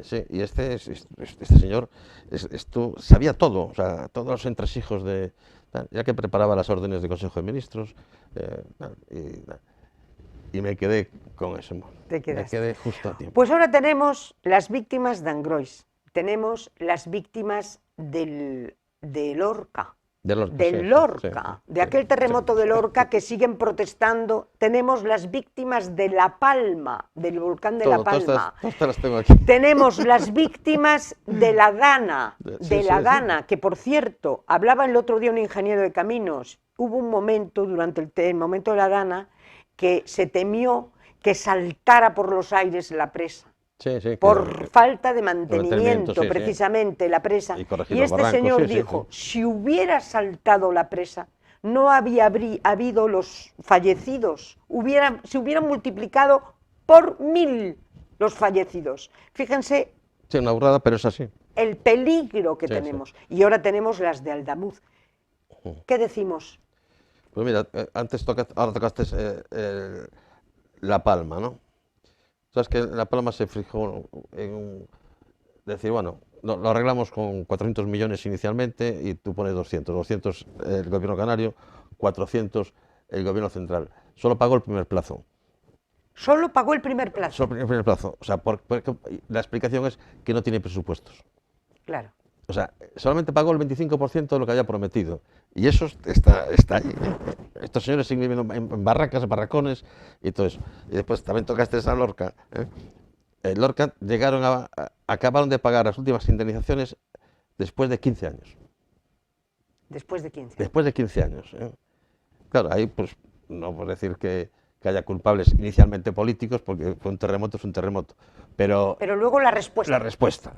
Speaker 2: sí, y este señor esto sabía todo, o sea, todos los entresijos ya que preparaba las órdenes del Consejo de Ministros, y me quedé con eso. Me quedé justo a tiempo.
Speaker 1: Pues ahora tenemos las víctimas de Angrois, tenemos las víctimas de Lorca. De aquel terremoto de Lorca que siguen protestando. Tenemos las víctimas de La Palma, del volcán de La Palma.
Speaker 2: Todas las tengo aquí.
Speaker 1: Tenemos las víctimas de la Dana, que por cierto, hablaba el otro día un ingeniero de caminos. Hubo un momento, durante el momento de la Dana, que se temió que saltara por los aires la presa. Por falta de mantenimiento, precisamente, la presa. Y este señor dijo, si hubiera saltado la presa, no había habido los fallecidos, se hubieran multiplicado por 1000 los fallecidos. Fíjense.
Speaker 2: Sí, una burrada, pero es así.
Speaker 1: El peligro que tenemos. Y ahora tenemos las de Aldamuz. ¿Qué decimos?
Speaker 2: Pues mira, ahora tocaste La Palma, ¿no? Sabes que La Palma se fijó en decir, bueno, lo arreglamos con 400 millones inicialmente y tú pones 200. 200 el gobierno canario, 400 el gobierno central. Solo pagó el primer plazo.
Speaker 1: ¿Solo pagó el primer plazo?
Speaker 2: Solo el primer plazo. O sea, porque la explicación es que no tiene presupuestos.
Speaker 1: Claro.
Speaker 2: O sea, solamente pagó el 25% de lo que había prometido. Y eso está ahí. Estos señores siguen viviendo en barracas, barracones y todo eso. Y después también tocaste esa Lorca. En Lorca acabaron de pagar las últimas indemnizaciones después de 15 años.
Speaker 1: Después de 15 años.
Speaker 2: Después de 15 años. Claro, ahí pues no puedo decir que haya culpables inicialmente políticos, porque fue un terremoto, es un terremoto. Pero
Speaker 1: luego la respuesta.
Speaker 2: La respuesta.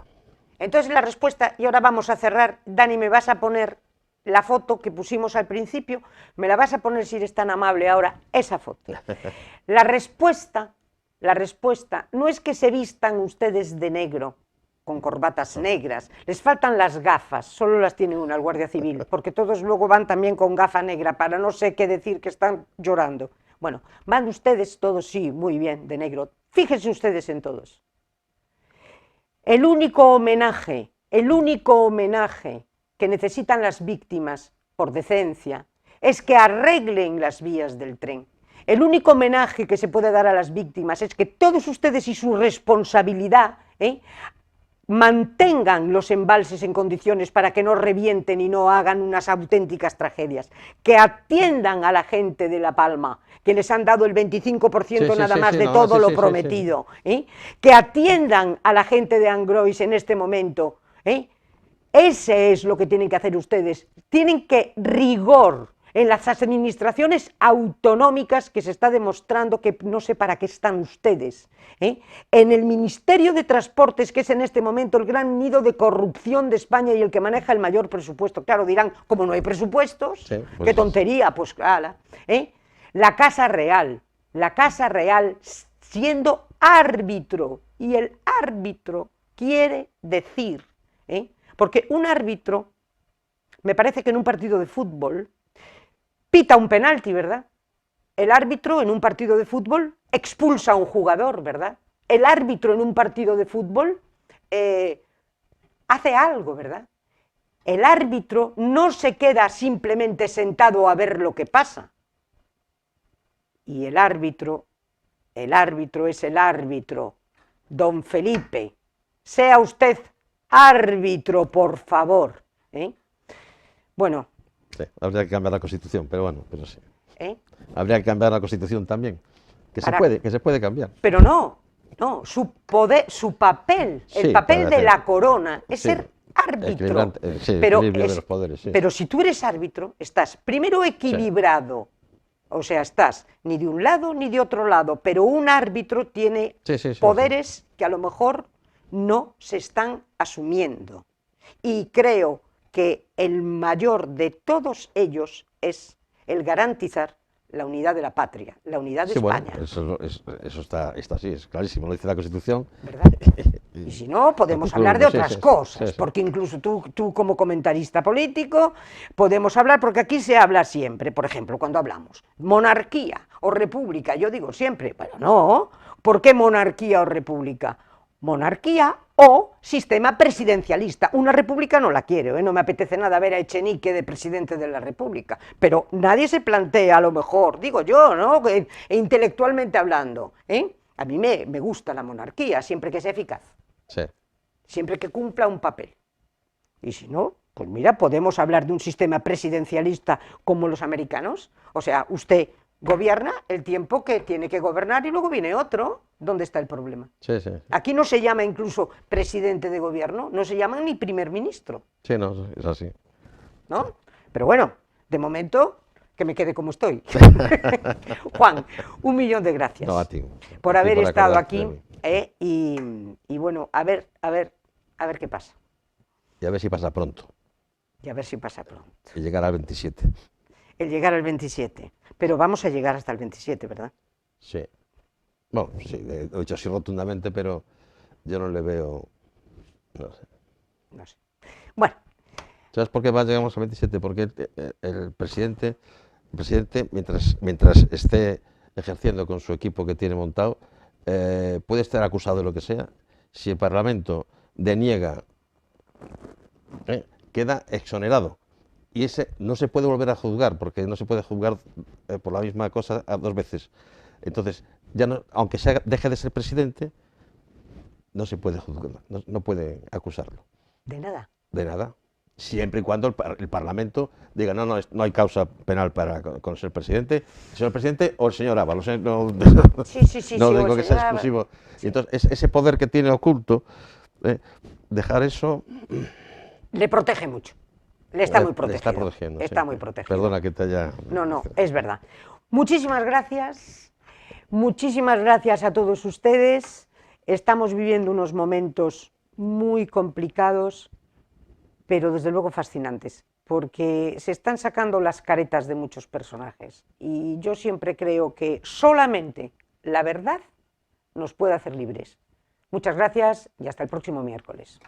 Speaker 1: Entonces la respuesta, y ahora vamos a cerrar. Dani, me vas a poner la foto que pusimos al principio, me la vas a poner, si eres tan amable ahora, esa foto. La respuesta no es que se vistan ustedes de negro, con corbatas negras, les faltan las gafas, solo las tiene una, el Guardia Civil, porque todos luego van también con gafa negra, para no sé qué decir que están llorando. Bueno, van ustedes todos, sí, muy bien, de negro. Fíjense ustedes en todos. El único homenaje que necesitan las víctimas, por decencia, es que arreglen las vías del tren. El único homenaje que se puede dar a las víctimas es que todos ustedes y su responsabilidad mantengan los embalses en condiciones para que no revienten y no hagan unas auténticas tragedias, que atiendan a la gente de La Palma, que les han dado el 25% nada más de todo lo prometido, que atiendan a la gente de Angrois en este momento. Ese es lo que tienen que hacer ustedes. Tienen que rigor en las administraciones autonómicas, que se está demostrando que no sé para qué están ustedes. En el Ministerio de Transportes, que es en este momento el gran nido de corrupción de España y el que maneja el mayor presupuesto. Claro, dirán, como no hay presupuestos, qué tontería, pues ala. La Casa Real siendo árbitro, y el árbitro quiere decir, porque un árbitro, me parece que en un partido de fútbol, pita un penalti, ¿verdad? El árbitro en un partido de fútbol expulsa a un jugador, ¿verdad? El árbitro en un partido de fútbol hace algo, ¿verdad? El árbitro no se queda simplemente sentado a ver lo que pasa. Y el árbitro es el árbitro. Don Felipe, sea usted árbitro, por favor. Bueno.
Speaker 2: Sí, habría que cambiar la Constitución, pero bueno, pero sí. Habría que cambiar la Constitución también, que se puede cambiar.
Speaker 1: Pero no, su papel, el papel de la corona es ser árbitro.
Speaker 2: Equilibrio de los poderes, sí.
Speaker 1: Pero si tú eres árbitro, estás primero equilibrado, o sea, estás ni de un lado ni de otro lado, pero un árbitro tiene poderes que a lo mejor no se están asumiendo. Y creo que el mayor de todos ellos es el garantizar la unidad de la patria, la unidad de
Speaker 2: Sí, bueno,
Speaker 1: España.
Speaker 2: eso está así, es clarísimo, lo dice la Constitución.
Speaker 1: ¿Verdad? Y si no, podemos
Speaker 2: Artículo
Speaker 1: hablar de
Speaker 2: 1, sí,
Speaker 1: otras
Speaker 2: sí,
Speaker 1: cosas,
Speaker 2: sí, sí.
Speaker 1: porque incluso tú como comentarista político podemos hablar, porque aquí se habla siempre, por ejemplo, cuando hablamos monarquía o república, yo digo siempre, pero no, ¿por qué monarquía o república? Monarquía o sistema presidencialista. Una república no la quiero, no me apetece nada ver a Echenique de presidente de la república, pero nadie se plantea, a lo mejor, digo yo, ¿no? Intelectualmente hablando, a mí me gusta la monarquía, siempre que sea eficaz,
Speaker 2: Sí.
Speaker 1: siempre que cumpla un papel. Y si no, pues mira, podemos hablar de un sistema presidencialista como los americanos. O sea, usted gobierna el tiempo que tiene que gobernar y luego viene otro. ¿Dónde está el problema?
Speaker 2: Sí, sí.
Speaker 1: Aquí no se llama incluso presidente de gobierno, no se llama ni primer ministro,
Speaker 2: Sí, no, es así.
Speaker 1: ¿no? Pero bueno, de momento que me quede como estoy. Juan, 1.000.000 de gracias
Speaker 2: No, a ti.
Speaker 1: por
Speaker 2: A ti
Speaker 1: haber
Speaker 2: por
Speaker 1: estado
Speaker 2: acordarte de
Speaker 1: aquí,
Speaker 2: mí.
Speaker 1: y bueno, a ver qué pasa.
Speaker 2: Y a ver si pasa pronto.
Speaker 1: Y a ver si pasa pronto.
Speaker 2: Y llegar al 27.
Speaker 1: El llegar al 27. Pero vamos a llegar hasta el 27, ¿verdad?
Speaker 2: Sí. Bueno, sí, lo he dicho así rotundamente, pero yo no le veo. No sé.
Speaker 1: No sé. Bueno,
Speaker 2: ¿Sabes por qué llegamos al 27? Porque el presidente, mientras esté ejerciendo con su equipo que tiene montado, puede estar acusado de lo que sea. Si el Parlamento deniega, queda exonerado. Y ese no se puede volver a juzgar, porque no se puede juzgar por la misma cosa dos veces. Entonces, ya no, aunque deje de ser presidente, no se puede juzgar, no puede acusarlo.
Speaker 1: de nada.
Speaker 2: De nada. Siempre y cuando el Parlamento diga, no hay causa penal con ser presidente, el señor presidente o el señor Ábalos. No,
Speaker 1: Sí,
Speaker 2: no
Speaker 1: sí,
Speaker 2: digo
Speaker 1: o
Speaker 2: que sea
Speaker 1: sea,
Speaker 2: exclusivo.
Speaker 1: sí.
Speaker 2: Y entonces, ese poder que tiene oculto, dejar eso,
Speaker 1: Le protege mucho. Le está muy
Speaker 2: le
Speaker 1: protegido.
Speaker 2: está protegiendo.
Speaker 1: Está
Speaker 2: Sí.
Speaker 1: muy protegido.
Speaker 2: Perdona que te haya.
Speaker 1: No, es verdad. Muchísimas gracias. Muchísimas gracias a todos ustedes. Estamos viviendo unos momentos muy complicados, pero desde luego fascinantes, porque se están sacando las caretas de muchos personajes. Y yo siempre creo que solamente la verdad nos puede hacer libres. Muchas gracias y hasta el próximo miércoles.